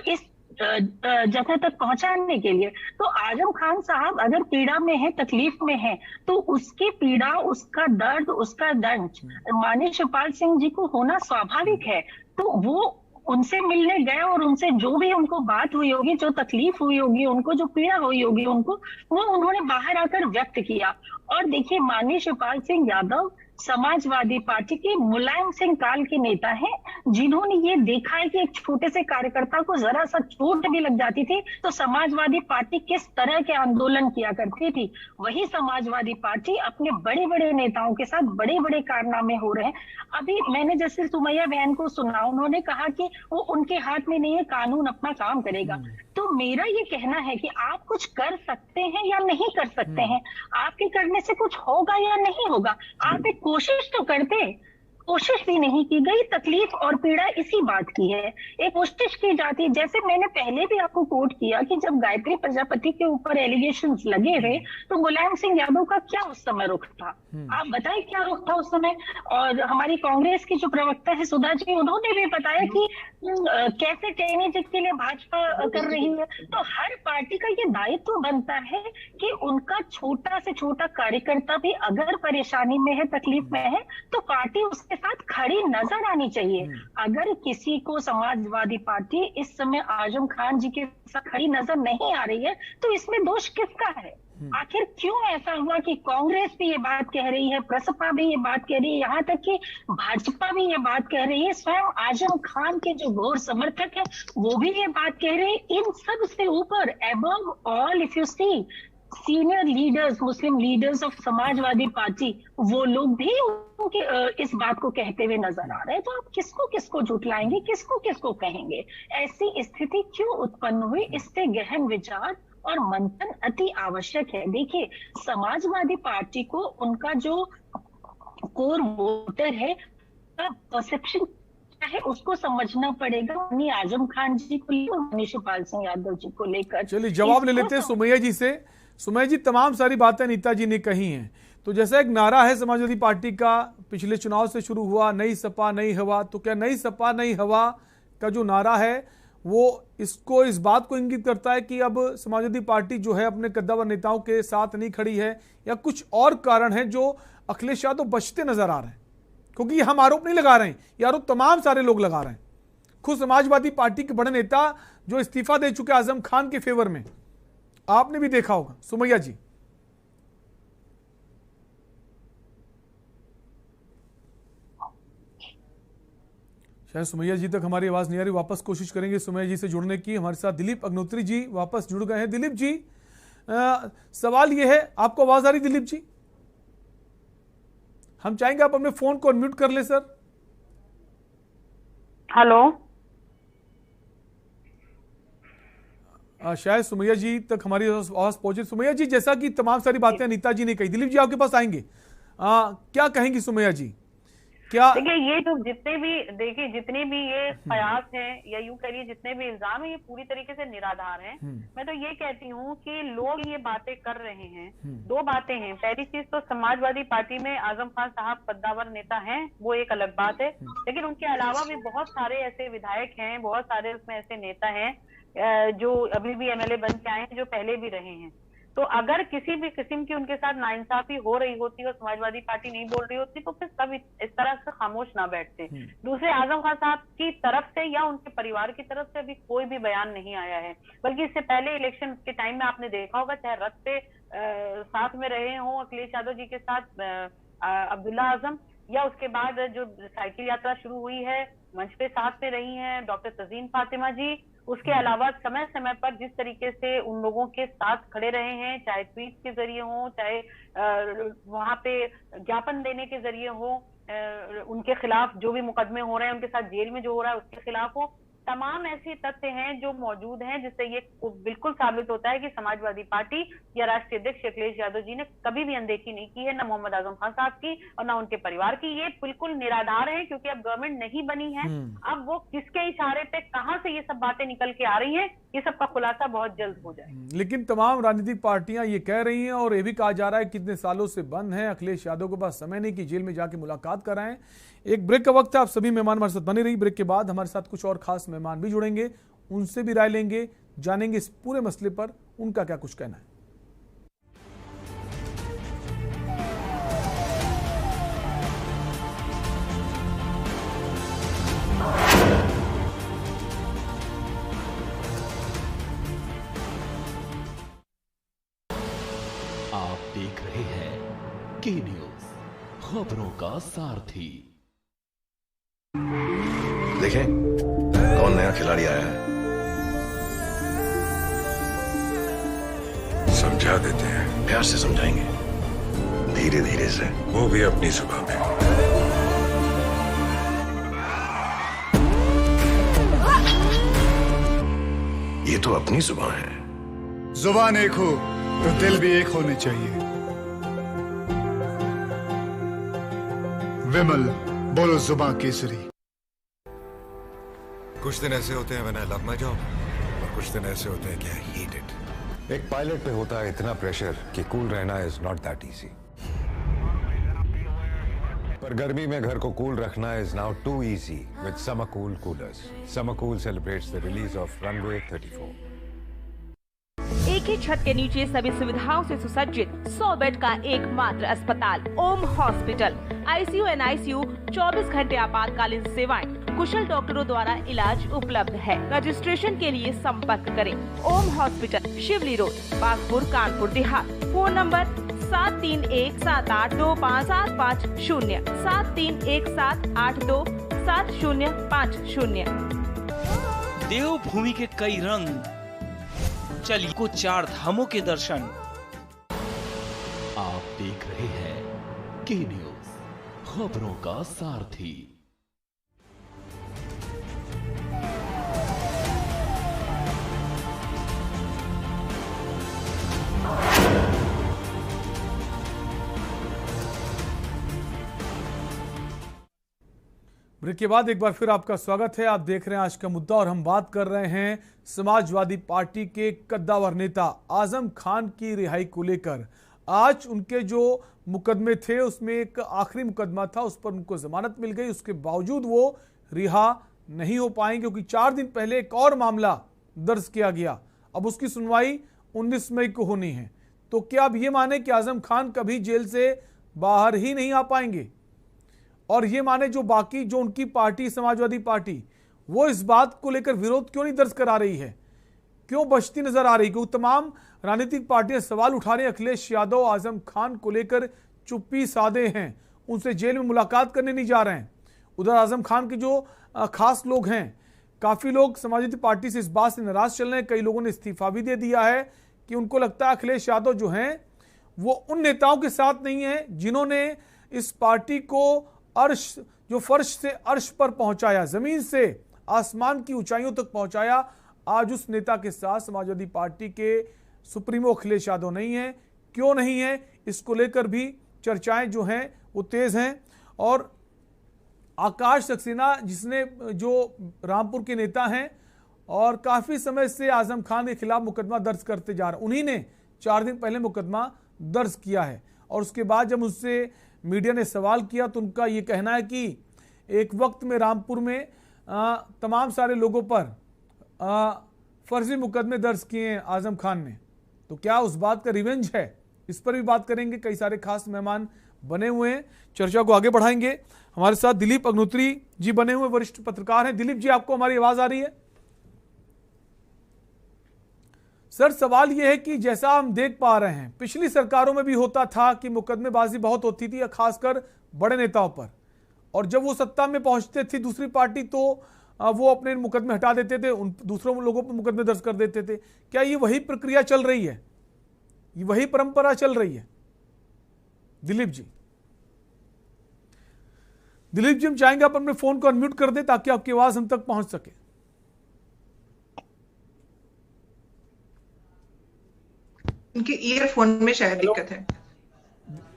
इस जगह तक पहुंचाने के लिए। तो आजम खान साहब अगर पीड़ा में है, तकलीफ में है, तो उसकी पीड़ा, उसका दर्द, उसका दंड माननीय शिवपाल सिंह जी को होना स्वाभाविक है। तो वो उनसे मिलने गए, और उनसे जो भी उनको बात हुई होगी, जो तकलीफ हुई होगी उनको, जो पीड़ा हुई होगी उनको, वो उन्होंने बाहर आकर व्यक्त किया। और देखिए, माननीय शिवपाल सिंह यादव समाजवादी पार्टी के मुलायम सिंह काल के नेता हैं, जिन्होंने ये देखा है कि एक छोटे से कार्यकर्ता को जरा सा चोट भी लग जाती थी तो समाजवादी पार्टी किस तरह के आंदोलन किया करती थी। वही समाजवादी पार्टी अपने बड़े बड़े नेताओं के साथ बड़े बड़े कारनामे हो रहे हैं। अभी मैंने जैसे सुमैया बहन को सुना, उन्होंने कहा कि वो उनके हाथ में नहीं है, कानून अपना काम करेगा। तो मेरा ये कहना है कि आप कुछ कर सकते हैं या नहीं कर सकते हैं, आपके करने से कुछ होगा या नहीं होगा, आप एक कोशिश तो करते। कोशिश भी नहीं की गई। तकलीफ और पीड़ा इसी बात की है। एक कोशिश की जाती है, जैसे मैंने पहले भी आपको कोट किया कि जब गायत्री प्रजापति के ऊपर एलिगेशंस लगे थे तो मुलायम सिंह यादव का क्या उस समय रुख था? आप बताएं क्या रुख था उस समय। और हमारी कांग्रेस की जो प्रवक्ता है सुधा जी, उन्होंने भी बताया कि कैसे चयनित के लिए भाजपा कर रही है। तो हर पार्टी का ये दायित्व बनता है कि उनका छोटा से छोटा कार्यकर्ता भी अगर परेशानी में है, तकलीफ में है, तो पार्टी उसके साथ खड़ी नजर आनी चाहिए। अगर किसी को समाजवादी पार्टी इस समय आजम खान जी के साथ खड़ी नजर नहीं आ रही है तो इसमें दोष किसका है? आखिर क्यों ऐसा हुआ कि कांग्रेस भी ये बात कह रही है, प्रसपा भी ये बात कह रही है, यहाँ तक कि भाजपा भी ये बात कह रही है, स्वयं आजम खान के जो घोर समर्थक है वो भी ये बात कह रहे हैं। इन सब से ऊपर, above all, if you see senior leaders, Muslim leaders of Samajwadi Party, वो लोग भी उनके इस बात को कहते हुए नजर आ रहे हैं। तो आप किसको किसको झुठलाएंगे, किसको किसको कहेंगे? ऐसी स्थिति क्यों उत्पन्न हुई? इस पे गहन विचार और मंथन अति आवश्यक है। देखिए, समाजवादी पार्टी को उनका जो कोर वोटर है परसेप्शन है उसको समझना पड़ेगा। उन्हीं आजम खान जी को लेकर, उन्हीं शिवपाल सिंह यादव जी को लेकर। चलिए जवाब ले लेते हैं सुमैया जी से। सुमैया जी, तमाम सारी बातें नीता जी ने कही हैं, तो जैसा एक नारा है समाजवादी पार्टी का, पिछले चुनाव से शुरू हुआ, नई सपा नई हवा, तो क्या नई सपा नई हवा का जो नारा है वो इसको, इस बात को इंगित करता है कि अब समाजवादी पार्टी जो है अपने कद्दावर नेताओं के साथ नहीं खड़ी है, या कुछ और कारण है जो अखिलेश यादव बचते नजर आ रहे हैं? क्योंकि हम आरोप नहीं लगा रहे हैं, ये आरोप तमाम सारे लोग लगा रहे हैं। खुद समाजवादी पार्टी के बड़े नेता जो इस्तीफा दे चुके आजम खान के फेवर में, आपने भी देखा होगा। सुमैया जी, शायद सुमैया जी तक हमारी आवाज नहीं आ रही, वापस कोशिश करेंगे सुमैया जी से जुड़ने की। हमारे साथ दिलीप अग्नोत्री जी वापस जुड़ गए हैं। दिलीप जी, सवाल यह है, आपको आवाज आ रही दिलीप जी? हम चाहेंगे आप अपने फोन को अनम्यूट कर ले सर। हेलो, शायद सुमैया जी तक हमारी आवाज पहुंचे। सुमैया जी, जैसा कि तमाम सारी बातें नीता जी ने कही, दिलीप जी आपके पास आएंगे, क्या कहेंगी सुमैया जी? क्या देखिए, ये जो जितने भी ये प्रयास हैं, या यूं करिए जितने भी इल्जाम है, ये पूरी तरीके से निराधार हैं। मैं तो ये कहती हूँ कि लोग ये बातें कर रहे हैं। दो बातें हैं। पहली चीज तो समाजवादी पार्टी में आजम खान साहब कद्दावर नेता हैं, वो एक अलग बात है, लेकिन उनके अलावा भी बहुत सारे ऐसे विधायक हैं, बहुत सारे उसमें ऐसे नेता हैं जो अभी भी एमएलए बन के आए हैं, जो पहले भी रहे हैं। तो अगर किसी भी किस्म की उनके साथ नाइंसाफी हो रही होती और समाजवादी पार्टी नहीं बोल रही होती तो फिर सब इस तरह से खामोश ना बैठते। दूसरे, आजम खान साहब की तरफ से या उनके परिवार की तरफ से अभी कोई भी बयान नहीं आया है, बल्कि इससे पहले इलेक्शन के टाइम में आपने देखा होगा, चाहे रथ पे साथ में रहे हों अखिलेश यादव जी के साथ अब्दुल्ला आजम, या उसके बाद जो साइकिल यात्रा शुरू हुई है मंच पे साथ में रही हैं डॉक्टर तजीन फातिमा जी, उसके अलावा समय समय पर जिस तरीके से उन लोगों के साथ खड़े रहे हैं, चाहे ट्वीट के जरिए हो, चाहे वहां पे ज्ञापन देने के जरिए हो, उनके खिलाफ जो भी मुकदमे हो रहे हैं, उनके साथ जेल में जो हो रहा है उसके खिलाफ हो, तमाम ऐसे तथ्य हैं जो मौजूद हैं जिससे ये बिल्कुल साबित होता है कि समाजवादी पार्टी या राष्ट्रीय अध्यक्ष अखिलेश यादव जी ने कभी भी अनदेखी नहीं की है, न मोहम्मद आजम खान साहब की और न उनके परिवार की। ये बिल्कुल निराधार है, क्योंकि अब गवर्नमेंट नहीं बनी है। अब वो किसके इशारे पे कहां से ये सब बातें निकल के आ रही हैं, ये सब का खुलासा बहुत जल्द हो जाए। लेकिन तमाम राजनीतिक पार्टियां ये कह रही हैं और ये भी कहा जा रहा है कितने सालों से बंद है, अखिलेश यादव के पास समय नहीं कि जेल में जाके मुलाकात कराएं। एक ब्रेक का वक्त है, आप सभी मेहमान हमारे साथ बने रही। ब्रेक के बाद हमारे साथ कुछ और खास मेहमान भी जुड़ेंगे, उनसे भी राय लेंगे, जानेंगे इस पूरे मसले पर उनका क्या कुछ कहना है। आप देख रहे हैं के न्यूज, खबरों का सारथी। देखें कौन नया खिलाड़ी आया है, समझा देते हैं। प्यार से समझाएंगे, धीरे धीरे से, वो भी अपनी जुबान में। ये तो अपनी जुबान है। जुबान एक हो तो दिल भी एक होने चाहिए। विमल बोलो जुबान केसरी। कुछ दिन ऐसे होते हैं when I love my job, और कुछ दिन ऐसे होते हैं कि I hate it। एक पायलट पे होता है इतना प्रेशर कि कूल रहना इज नॉट दैट इजी, पर गर्मी में घर को कूल रखना is now too easy with summer cool coolers. Summer cool celebrates the release of Runway 34। एक ही छत के नीचे सभी सुविधाओं से सुसज्जित 100 बेड का एकमात्र अस्पताल ओम हॉस्पिटल। आईसीयू एनआईसीयू 24 घंटे आपातकालीन सेवाएं, कुशल डॉक्टरों द्वारा इलाज उपलब्ध है। रजिस्ट्रेशन के लिए संपर्क करें ओम हॉस्पिटल, शिवली road, Bagpur, Kanpur Dehat. Phone number 7317825750 7317827050। देवभूमि के कई रंग, चलिए को 4 धामों के दर्शन। आप देख रहे हैं के न्यूज, खबरों का सारथी। ब्रेक के बाद एक बार फिर आपका स्वागत है। आप देख रहे हैं आज का मुद्दा और हम बात कर रहे हैं समाजवादी पार्टी के कद्दावर नेता आजम खान की रिहाई को लेकर। आज उनके जो मुकदमे थे उसमें एक आखिरी मुकदमा था, उस पर उनको जमानत मिल गई, उसके बावजूद वो रिहा नहीं हो पाएंगे क्योंकि 4 दिन पहले एक और मामला दर्ज किया गया। अब उसकी सुनवाई 19 मई को होनी है। तो क्या अब ये माने कि आजम खान कभी जेल से बाहर ही नहीं आ पाएंगे? और ये माने जो बाकी जो उनकी पार्टी समाजवादी पार्टी वो इस बात को लेकर विरोध क्यों नहीं दर्ज करा रही है, क्यों बचती नजर आ रही? क्योंकि तमाम राजनीतिक पार्टियां सवाल उठा रही हैं। अखिलेश यादव आजम खान को लेकर चुप्पी साधे हैं, उनसे जेल में मुलाकात करने नहीं जा रहे हैं। उधर आजम खान के जो खास लोग हैं, काफी लोग समाजवादी पार्टी से इस बात से नाराज चल रहे हैं। कई लोगों ने इस्तीफा भी दे दिया है कि उनको लगता है अखिलेश यादव जो हैं वो उन नेताओं के साथ नहीं है जिन्होंने इस पार्टी को अर्श जो फर्श से अर्श पर पहुंचाया, जमीन से आसमान की ऊंचाइयों तक पहुंचाया। आज उस नेता के साथ समाजवादी पार्टी के सुप्रीमो अखिलेश यादव नहीं है। क्यों नहीं है, इसको लेकर भी चर्चाएं जो हैं वो तेज हैं। और आकाश सक्सेना जिसने जो रामपुर के नेता हैं और काफी समय से आजम खान के खिलाफ मुकदमा दर्ज करते जा रहे, उन्हीं ने 4 दिन पहले मुकदमा दर्ज किया है। और उसके बाद जब उससे मीडिया ने सवाल किया तो उनका ये कहना है कि एक वक्त में रामपुर में तमाम सारे लोगों पर फर्जी मुकदमे दर्ज किए हैं आजम खान ने। तो क्या उस बात का रिवेंज है? इस पर भी बात करेंगे। कई सारे खास मेहमान बने हुए हैं, चर्चा को आगे बढ़ाएंगे। हमारे साथ दिलीप अग्नोत्री जी बने हुए वरिष्ठ पत्रकार हैं। दिलीप जी, आपको हमारी आवाज आ रही है? सर, सवाल यह है कि जैसा हम देख पा रहे हैं पिछली सरकारों में भी होता था कि मुकदमेबाजी बहुत होती थी, खासकर बड़े नेताओं पर, और जब वो सत्ता में पहुंचते थे दूसरी पार्टी तो वो अपने मुकदमे हटा देते थे, उन दूसरों लोगों पर मुकदमे दर्ज कर देते थे। क्या ये वही प्रक्रिया चल रही है, ये वही परंपरा चल रही है? दिलीप जी, हम चाहेंगे आप अपने फोन को अनम्यूट कर दें ताकि आपकी आवाज हम तक पहुंच सके। उनके ईयरफोन में शायद दिक्कत है।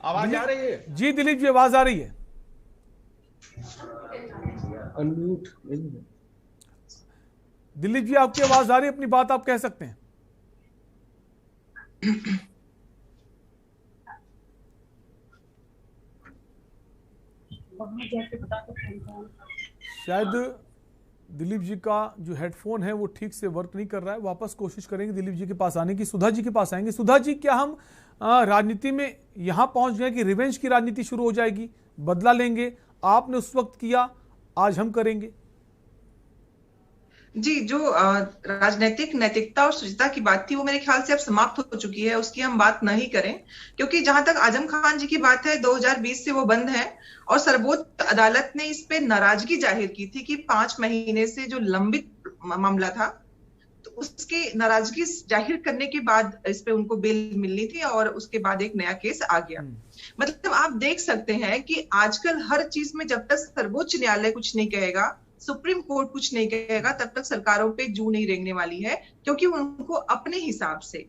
आवाज आ रही है? जी दिलीप जी, आवाज आ रही है। अनम्यूट दिलीप जी, आपकी आवाज आ रही है, अपनी बात आप कह सकते हैं। शायद दिलीप जी का जो हेडफोन है वो ठीक से वर्क नहीं कर रहा है। वापस कोशिश करेंगे दिलीप जी के पास आने की। सुधा जी के पास आएंगे। सुधा जी, क्या हम राजनीति में यहां पहुंच गए कि रिवेंज की राजनीति शुरू हो जाएगी, बदला लेंगे? आपने उस वक्त किया, आज हम करेंगे। जी, जो राजनीतिक नैतिकता और शुचिता की बात थी वो मेरे ख्याल से अब समाप्त हो चुकी है, उसकी हम बात नहीं करें। क्योंकि जहां तक आजम खान जी की बात है, 2020 से वो बंद है और सर्वोच्च अदालत ने इस पे नाराजगी जाहिर की थी कि 5 महीने से जो लंबित मामला था तो उसकी नाराजगी जाहिर करने के बाद इस पे उनको बेल मिलनी थी और उसके बाद एक नया केस आ गया। मतलब आप देख सकते हैं कि आजकल हर चीज में जब तक सर्वोच्च न्यायालय कुछ नहीं कहेगा, सुप्रीम कोर्ट कुछ नहीं कहेगा, तब तक सरकारों पे जू नहीं रेंगने वाली है। क्योंकि उनको अपने हिसाब से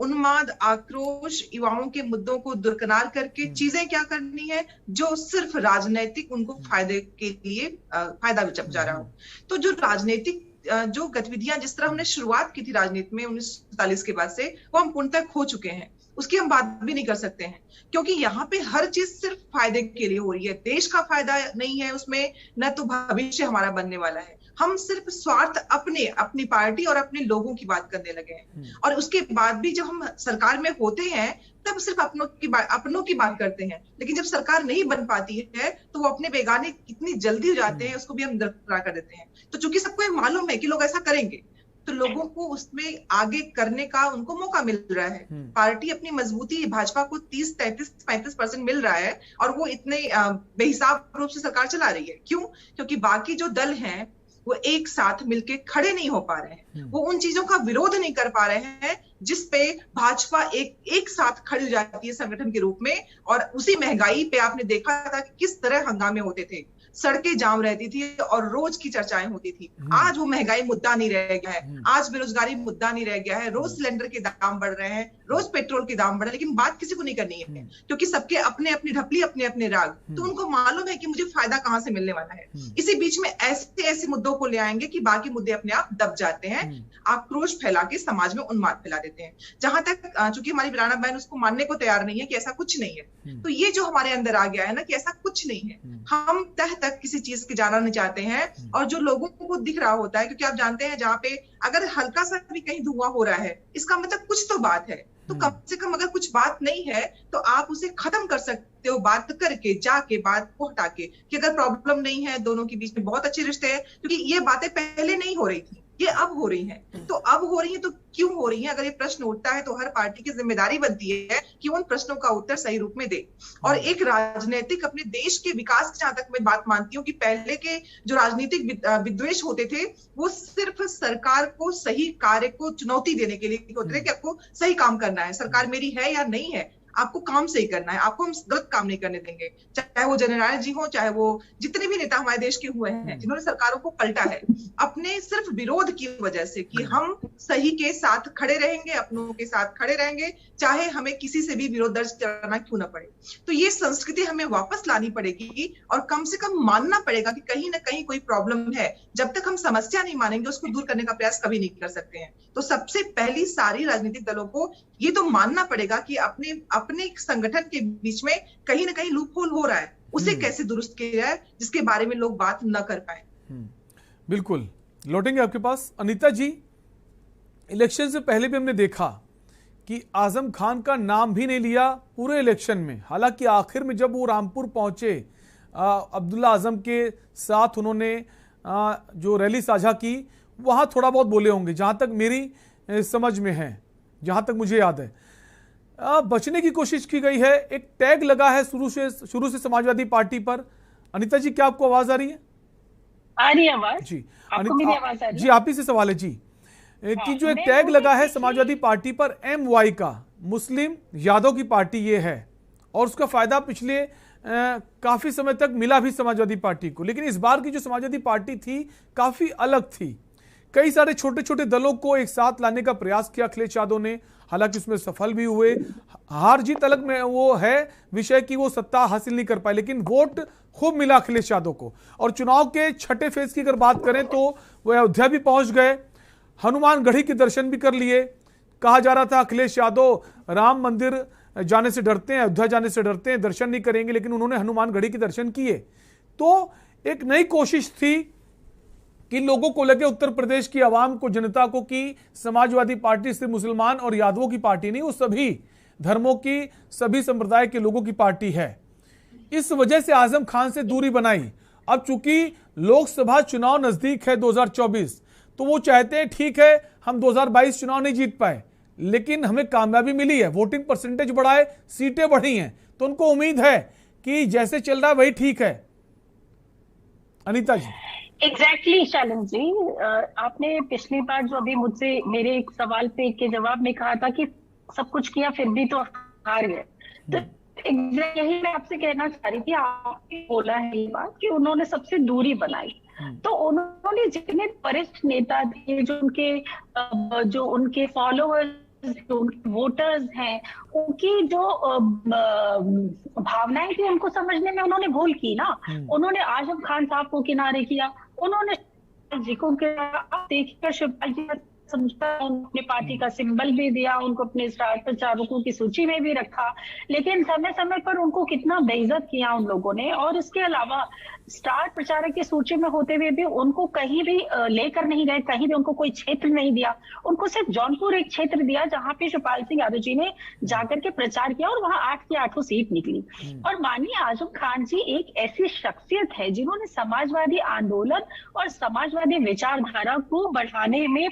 उन्माद, आक्रोश, युवाओं के मुद्दों को दरकिनार करके चीजें क्या करनी है जो सिर्फ राजनीतिक उनको फायदे के लिए फायदा बच जा रहा हो। तो जो राजनीतिक जो गतिविधियां जिस तरह हमने शुरुआत की थी राजनीति में 1947 के बाद से, वो हम पूर्णतः खो चुके हैं। उसकी हम बात भी नहीं कर सकते हैं, क्योंकि यहाँ पे हर चीज सिर्फ फायदे के लिए हो रही है। देश का फायदा नहीं है उसमें, न तो भविष्य हमारा बनने वाला है। हम सिर्फ स्वार्थ अपनी पार्टी और अपने लोगों की बात करने लगे हैं। और उसके बाद भी जब हम सरकार में होते हैं तब सिर्फ अपनों की बात करते हैं, लेकिन जब सरकार नहीं बन पाती है तो वो अपने बेगाने कितनी जल्दी हो जाते हैं, उसको भी हम दरकिनार कर देते हैं। तो चूंकि सबको ये मालूम है कि लोग ऐसा करेंगे, तो लोगों को उसमें आगे करने का उनको मौका मिल रहा है। पार्टी अपनी मजबूती, भाजपा को 30, 33, 35% मिल रहा है और वो इतने बेहिसाब रूप से सरकार चला रही है। क्यों? क्योंकि बाकी जो दल हैं वो एक साथ मिलके खड़े नहीं हो पा रहे हैं, वो उन चीजों का विरोध नहीं कर पा रहे हैं जिसपे भाजपा एक साथ खड़ी हो जाती है संगठन के रूप में। और उसी महंगाई पे आपने देखा था कि किस तरह हंगामे होते थे, सड़कें जाम रहती थी और रोज की चर्चाएं होती थी। आज वो महंगाई मुद्दा नहीं रह गया है, आज बेरोजगारी मुद्दा नहीं रह गया है, रोज सिलेंडर के दाम बढ़ रहे हैं, रोज पेट्रोल के दाम बढ़ रहे हैं, लेकिन बात किसी को नहीं करनी है क्योंकि सबके अपने अपनी ढपली, अपने अपने राग। तो उनको मालूम है कि मुझे फायदा कहाँ से मिलने वाला है। इसी बीच में ऐसे मुद्दों को ले आएंगे कि बाकी मुद्दे अपने आप दब जाते हैं, आक्रोश फैला के समाज में उन्माद फैला देते हैं। जहां तक चूंकि हमारी वीराना बहन उसको मानने को तैयार नहीं है कि ऐसा कुछ नहीं है, तो ये जो हमारे अंदर आ गया है ना कि ऐसा कुछ नहीं है, हम तह तक किसी चीज के जाना नहीं चाहते हैं। और जो लोगों को दिख रहा होता है, क्योंकि आप जानते हैं जहाँ पे अगर हल्का सा भी कहीं धुआं हो रहा है, इसका मतलब कुछ तो बात है। तो कम से कम अगर कुछ बात नहीं है तो आप उसे खत्म कर सकते हो बात करके, जाके बात को हटा के, कि अगर प्रॉब्लम नहीं है, दोनों के बीच में बहुत अच्छे रिश्ते हैं। क्योंकि ये बातें पहले नहीं हो रही थी, ये अब हो रही हैं। तो अब हो रही है तो क्यों हो रही है? अगर ये प्रश्न उठता है तो हर पार्टी की जिम्मेदारी बनती है कि उन प्रश्नों का उत्तर सही रूप में दे। और एक राजनीतिक अपने देश के विकास की जहां तक मैं बात मानती हूँ कि पहले के जो राजनीतिक विद्वेष होते थे वो सिर्फ सरकार को सही कार्य को चुनौती देने के लिए होते थे कि आपको सही काम करना है, सरकार मेरी है या नहीं है, आपको काम सही करना है, आपको हम गलत काम नहीं करने देंगे। चाहे वो जननायक जी हो, चाहे वो जितने भी नेता हमारे देश के हुए हैं जिन्होंने सरकारों को पलटा है अपने सिर्फ विरोध की वजह से कि हम सही के साथ खड़े रहेंगे, अपनों के साथ खड़े रहेंगे, चाहे हमें किसी से भी विरोध दर्ज कराना क्यों ना पड़े। तो ये संस्कृति हमें वापस लानी पड़ेगी और कम से कम मानना पड़ेगा कि कहीं ना कहीं कोई प्रॉब्लम है। जब तक हम समस्या नहीं मानेंगे उसको दूर करने का प्रयास कभी नहीं कर सकते हैं। तो सबसे पहली सारी राजनीतिक दलों को ये तो मानना पड़ेगा कि अपने संगठन के बीच में कहीं ना कहीं लूपहोल हो रहा है, उसे कैसे दुरुस्त किया जाए जिसके बारे में लोग बात न कर पाए। बिल्कुल, लौटेंगे आपके पास। अनीता जी, इलेक्शन से पहले भी हमने देखा कि आजम खान का नाम भी नहीं लिया पूरे इलेक्शन में। हालांकि आखिर में जब वो रामपुर पहुंचे, अब्दुल्ला आजम के साथ उन्होंने जो रैली साझा की, वहां थोड़ा बहुत बोले होंगे, जहां तक मेरी समझ में है, जहां तक मुझे याद है। बचने की कोशिश की गई है, एक टैग लगा है शुरू से समाजवादी पार्टी पर। अनीता जी, क्या आपको आवाज आ रही है? आ रही है आवाज जी। आपको मेरी आवाज आ रही है? जी, आप ही से सवाल है जी कि जो एक टैग लगा है समाजवादी पार्टी पर MY का, मुस्लिम यादव की पार्टी ये है, और उसका फायदा पिछले काफी समय तक मिला भी समाजवादी पार्टी को। लेकिन इस बार की जो समाजवादी पार्टी थी काफी अलग थी। कई सारे छोटे छोटे दलों को एक साथ लाने का प्रयास किया अखिलेश यादव ने, हालांकि उसमें सफल भी हुए। हार जीत अलग में वो है विषय की, वो सत्ता हासिल नहीं कर पाए, लेकिन वोट खूब मिला अखिलेश यादव को। और चुनाव के छठे फेज की अगर बात करें तो वो अयोध्या भी पहुंच गए, हनुमानगढ़ी के दर्शन भी कर लिए। कहा जा रहा था अखिलेश यादव राम मंदिर जाने से डरते हैं, अयोध्या जाने से डरते हैं, दर्शन नहीं करेंगे, लेकिन उन्होंने हनुमानगढ़ी के दर्शन किए। तो एक नई कोशिश थी कि लोगों को लगे उत्तर प्रदेश की आवाम को, जनता को, कि समाजवादी पार्टी सिर्फ मुसलमान और यादवों की पार्टी नहीं, वो सभी धर्मों की, सभी संप्रदाय के लोगों की पार्टी है। इस वजह से आजम खान से दूरी बनाई। अब चूंकि लोकसभा चुनाव नजदीक है 2024, तो वो चाहते हैं ठीक है हम 2022 चुनाव नहीं जीत पाए, लेकिन हमें कामयाबी मिली है, वोटिंग परसेंटेज बढ़ा है, सीटें बढ़ी हैं, तो उनको उम्मीद है कि जैसे चल रहा है वही ठीक है। अनीता जी। एग्जैक्टली शालिन जी, आपने पिछली बार जो अभी मुझसे मेरे एक सवाल पे के जवाब में कहा था कि सब कुछ किया फिर भी तो हार गए, तो यही मैं आपसे कहना चाह रही थी। आपने बोला है ये बात कि उन्होंने सबसे दूरी बनाई, तो उन्होंने जितने वरिष्ठ नेता थे, जो उनके फॉलोअर्स वोटर्स हैं, उनकी जो भावनाएं थी उनको समझने में उन्होंने भूल की ना। उन्होंने आजम खान साहब को किनारे किया, उन्होंने जी को देखकर शिवपाल जी समझता अपनी पार्टी का सिंबल भी दिया, उनको अपने स्टार प्रचारकों की सूची में भी रखा, लेकिन समय समय पर उनको कितना बेइज्जत किया उन लोगों ने। और इसके अलावा स्टार प्रचारक की सूची में होते हुए भी उनको कहीं भी लेकर नहीं गए, कहीं भी उनको कोई क्षेत्र नहीं दिया। उनको सिर्फ जौनपुर एक क्षेत्र दिया जहां पे शिवपाल सिंह यादव जी ने जाकर के प्रचार किया और वहां 8 की 8 सीट निकली। और माननीय आजम खान जी एक ऐसी शख्सियत है जिन्होंने समाजवादी आंदोलन और समाजवादी विचारधारा को बढ़ाने में,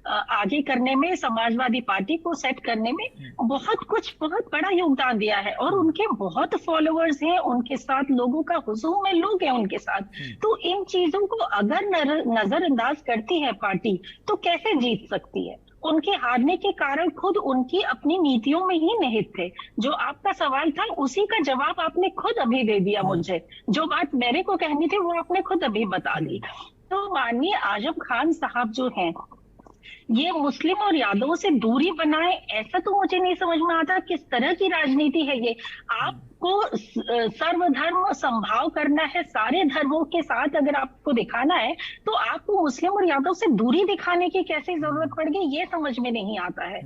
आगे करने में, समाजवादी पार्टी को सेट करने में बहुत बड़ा योगदान दिया है। और उनके बहुत फॉलोअर्स हैं, उनके साथ लोगों का हुजूम में लोग हैं उनके साथ। तो इन चीजों को अगर नजरअंदाज करती है पार्टी तो कैसे जीत सकती है? उनके हारने के कारण खुद उनकी अपनी नीतियों में ही निहित थे। जो आपका सवाल था उसी का जवाब आपने खुद अभी दे दिया मुझे। जो बात मेरे को कहनी थी वो आपने खुद अभी बता दी। तो माननीय आजम खान साहब जो हैं, ये मुस्लिम और यादवों से दूरी बनाए, ऐसा तो मुझे नहीं समझ में आता किस तरह की राजनीति है ये। आपको सर्वधर्म संभाव करना है, सारे धर्मों के साथ अगर आपको दिखाना है तो आपको मुस्लिम और यादव से दूरी दिखाने की कैसे जरूरत पड़ गई, ये समझ में नहीं आता है।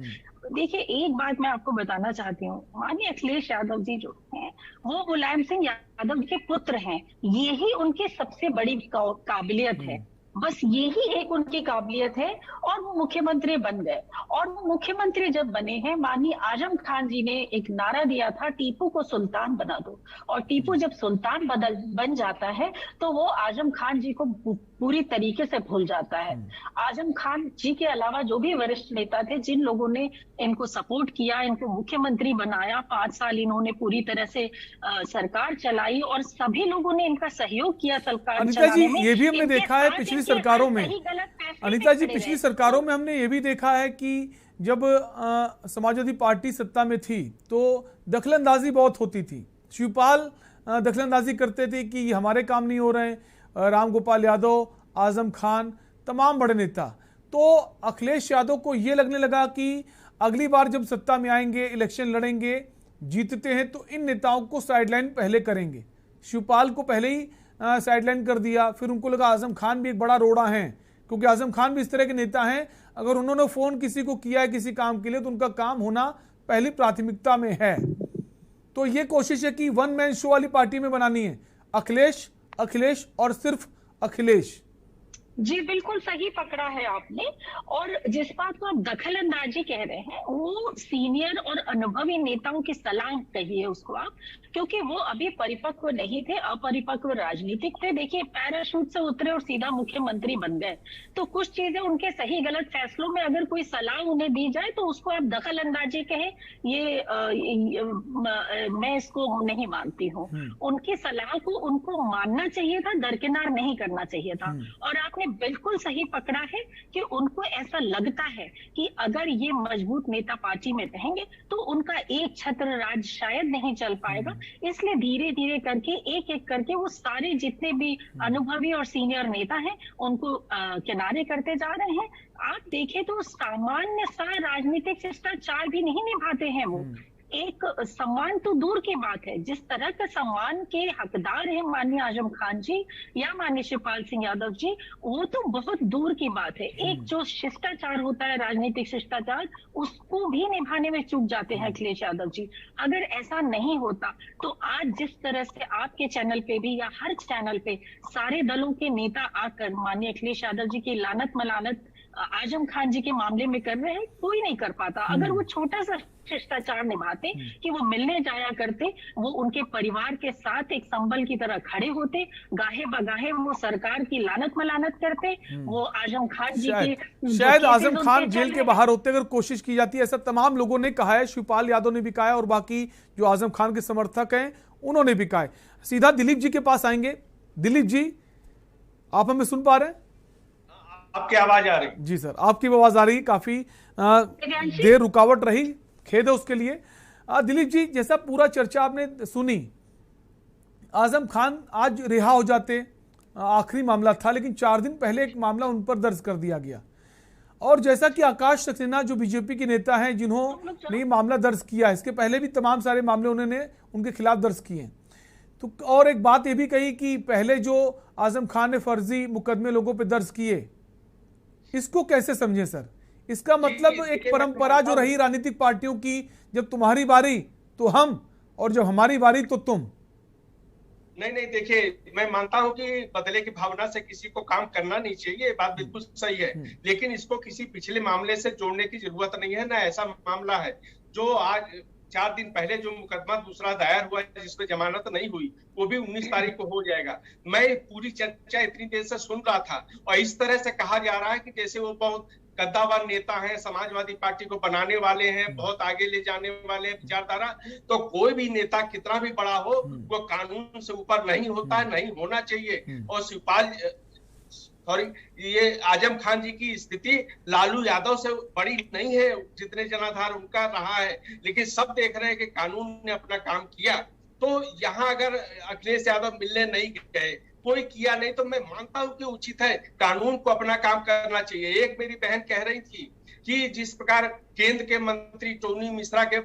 देखिए, एक बात मैं आपको बताना चाहती हूँ, माननीय अखिलेश यादव जी जो हैं वो मुलायम सिंह यादव के पुत्र हैं। यही उनकी सबसे बड़ी काबिलियत है, बस यही एक उनकी काबिलियत है। और वो मुख्यमंत्री बन गए। और वो मुख्यमंत्री जब बने हैं, माननीय आजम खान जी ने एक नारा दिया था, टीपू को सुल्तान बना दो। और टीपू जब सुल्तान बन जाता है तो वो आजम खान जी को पूरी तरीके से भूल जाता है। आजम खान जी के अलावा जो भी वरिष्ठ नेता थे, जिन लोगों ने इनको सपोर्ट किया, इनको मुख्यमंत्री बनाया, 5 साल इन्होंने पूरी तरह से सरकार चलाई और सभी लोगों ने इनका सहयोग किया सरकार चलाने में। ये भी हमने देखा है पिछली सरकारों में, अनिता जी, पिछली सरकारों में हमने ये भी देखा है कि जब समाजवादी पार्टी सत्ता में थी तो दखलंदाजी बहुत होती थी। शिवपाल दखलंदाजी करते थे कि हमारे काम नहीं हो रहे हैं, राम गोपाल यादव, आजम खान, तमाम बड़े नेता। तो अखिलेश यादव को ये लगने लगा कि अगली बार जब सत्ता में आएंगे, इलेक्शन लड़ेंगे, जीतते हैं तो इन नेताओं को साइडलाइन पहले करेंगे। शिवपाल को पहले ही साइडलाइन कर दिया। फिर उनको लगा आजम खान भी एक बड़ा रोड़ा है, क्योंकि आजम खान भी इस तरह के नेता हैं, अगर उन्होंने फोन किसी को किया है किसी काम के लिए तो उनका काम होना पहली प्राथमिकता में है। तो ये कोशिश है कि वन मैन शो वाली पार्टी में बनानी है, अखिलेश अखिलेश और सिर्फ अखिलेश। जी बिल्कुल सही पकड़ा है आपने। और जिस बात को आप दखल अंदाजी कह रहे हैं वो सीनियर और अनुभवी नेताओं की सलाह कहिए उसको आप, क्योंकि वो अभी परिपक्व नहीं थे, अपरिपक्व राजनीतिक थे। देखिए, पैराशूट से उतरे और सीधा मुख्यमंत्री बन गए, तो कुछ चीजें उनके सही गलत फैसलों में अगर कोई सलाह उन्हें दी जाए तो उसको आप दखल अंदाजी कहें, ये मैं इसको नहीं मानती हूँ। उनकी सलाह को उनको मानना चाहिए था, दरकिनार नहीं करना चाहिए था। और आपने बिल्कुल सही पकड़ा है कि उनको ऐसा लगता है कि अगर ये मजबूत नेता पार्टी में रहेंगे तो उनका एक छत्र राज शायद नहीं चल पाएगा। इसलिए धीरे धीरे करके एक करके वो सारे जितने भी अनुभवी और सीनियर नेता हैं उनको किनारे करते जा रहे हैं। आप देखें तो सामान्य सा राजनीतिक शिष्टाचार भी नहीं निभाते हैं वो। एक सम्मान तो दूर की बात है, जिस तरह के सम्मान के हकदार हैं माननीय आजम खान जी या माननीय शिवपाल सिंह यादव जी, वो तो बहुत दूर की बात है। एक जो शिष्टाचार होता है, राजनीतिक शिष्टाचार, उसको भी निभाने में चूक जाते हैं अखिलेश यादव जी। अगर ऐसा नहीं होता तो आज जिस तरह से आपके चैनल पे भी या हर चैनल पे सारे दलों के नेता आकर माननीय अखिलेश यादव जी की लानत मलानत आजम खान जी के मामले में कर रहे हैं, कोई नहीं कर पाता। अगर वो छोटा सा शिष्टाचार निभाते कि वो मिलने जाया करते, वो उनके परिवार के साथ एक संबल की तरह खड़े होते, गाहे बगाहे वो सरकार की लानत मलानत करते, वो आजम खान जी के शायद आजम खान जेल के बाहर होते अगर कोशिश की जाती है, ऐसा तमाम लोगों ने कहा है। शिवपाल यादव ने भी कहा है और बाकी जो आजम खान के समर्थक हैं उन्होंने भी कहा है। सीधा दिलीप जी के पास आएंगे। दिलीप जी, आप हमें सुन पा रहे हैं? आपकी आवाज आ रही? जी सर, आपकी आवाज आ रही। काफी देर रुकावट रही, खेद है उसके लिए। दिलीप जी, जैसा पूरा चर्चा आपने सुनी, आजम खान आज रिहा हो जाते, आखिरी मामला था, लेकिन 4 दिन पहले एक मामला उन पर दर्ज कर दिया गया। और जैसा कि आकाश सक्सेना जो बीजेपी के नेता हैं जिन्होंने ये मामला दर्ज किया है, इसके पहले भी तमाम सारे मामले उन्होंने उनके खिलाफ दर्ज किए हैं, तो और एक बात ये भी कही कि पहले जो आजम खान ने फर्जी मुकदमे लोगों पे दर्ज किए, इसको कैसे समझे सर? इसका मतलब एक परंपरा जो रही राजनीतिक पार्टियों की, जब तुम्हारी बारी तो हम और जब हमारी बारी तो तुम। नहीं देखिए, मैं मानता हूं कि बदले की भावना से किसी को काम करना नहीं चाहिए, ये बात बिल्कुल सही है, लेकिन इसको किसी पिछले मामले से जोड़ने की जरूरत नहीं है। ना ऐसा मामला है जो आज 4 दिन पहले जो मुकदमा दूसरा दायर हुआ जिसमें जमानत नहीं हुई, वो भी 19 तारीख को हो जाएगा। मैं पूरी चर्चा इतनी देर से सुन रहा था और इस तरह से कहा जा रहा है कि जैसे वो बहुत कद्दावर नेता हैं, समाजवादी पार्टी को बनाने वाले हैं, बहुत आगे ले जाने वाले हैं विचारधारा। तो कोई भी नेता कितना भी बड़ा हो, वो कानून से ऊपर नहीं होता है, नहीं होना चाहिए। और शिवपाल ये आजम खान जी की स्थिति लालू यादव से बड़ी नहीं है, जितने जनाधार उनका रहा है, लेकिन सब देख रहे हैं कि कानून ने अपना काम किया। तो यहाँ अगर अखिलेश यादव मिलने नहीं गए, कोई किया नहीं, तो मैं मानता हूं कि उचित है, कानून को अपना काम करना चाहिए। एक मेरी बहन कह रही थी कि जिस प्रकार केंद्र के मंत्री टोनी मिश्रा के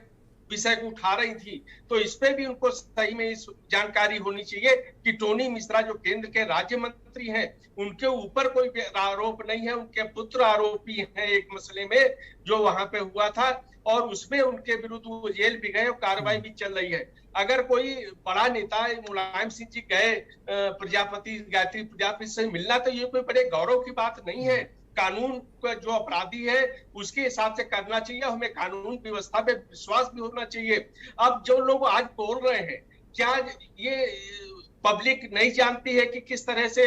विषय को उठा रही थी, तो इस पे भी उनको सही में इस जानकारी होनी चाहिए कि टोनी मिश्रा जो केंद्र के राज्य मंत्री हैं, उनके ऊपर कोई आरोप नहीं है, उनके पुत्र आरोपी हैं एक मसले में जो वहां पे हुआ था, और उसमें उनके विरुद्ध वो जेल भी गए और कार्रवाई भी चल रही है। अगर कोई बड़ा नेता मुलायम सिंह जी गए प्रजापति गायत्री प्रजापति से मिलना, तो ये कोई बड़े गौरव की बात नहीं है। कानून का जो अपराधी है उसके हिसाब से करना चाहिए, हमें कानून व्यवस्था पे विश्वास भी होना चाहिए। अब जो लोग आज बोल रहे हैं, क्या ये पब्लिक नहीं जानती है कि किस तरह से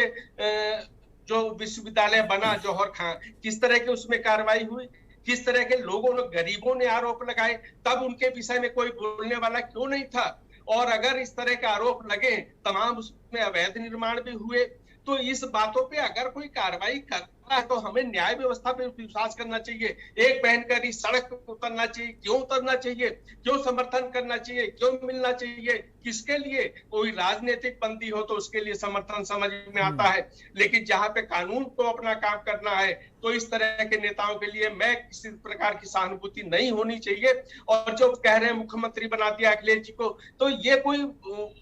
जो विश्वविद्यालय बना जौहर खान, किस तरह के उसमें कार्रवाई हुई, किस तरह के लोगों ने, गरीबों ने आरोप लगाए, तब उनके विषय में कोई बोलने वाला क्यों नहीं था? और अगर इस तरह के आरोप लगे, तमाम उसमें अवैध निर्माण भी हुए, तो इस बातों पे अगर कोई कार्रवाई करता है तो हमें न्याय व्यवस्था पे विश्वास करना चाहिए। एक बहन कर रही सड़क पर उतरना चाहिए, क्यों उतरना चाहिए, क्यों समर्थन करना चाहिए, क्यों मिलना चाहिए, किसके लिए? कोई राजनीतिक बंदी हो तो उसके लिए समर्थन समझ में आता है, लेकिन जहां पे कानून को अपना काम करना है, तो इस तरह के नेताओं के लिए मैं किसी प्रकार की सहानुभूति नहीं होनी चाहिए। और जो कह रहे हैं मुख्यमंत्री बना दिया अखिलेश जी को, तो ये कोई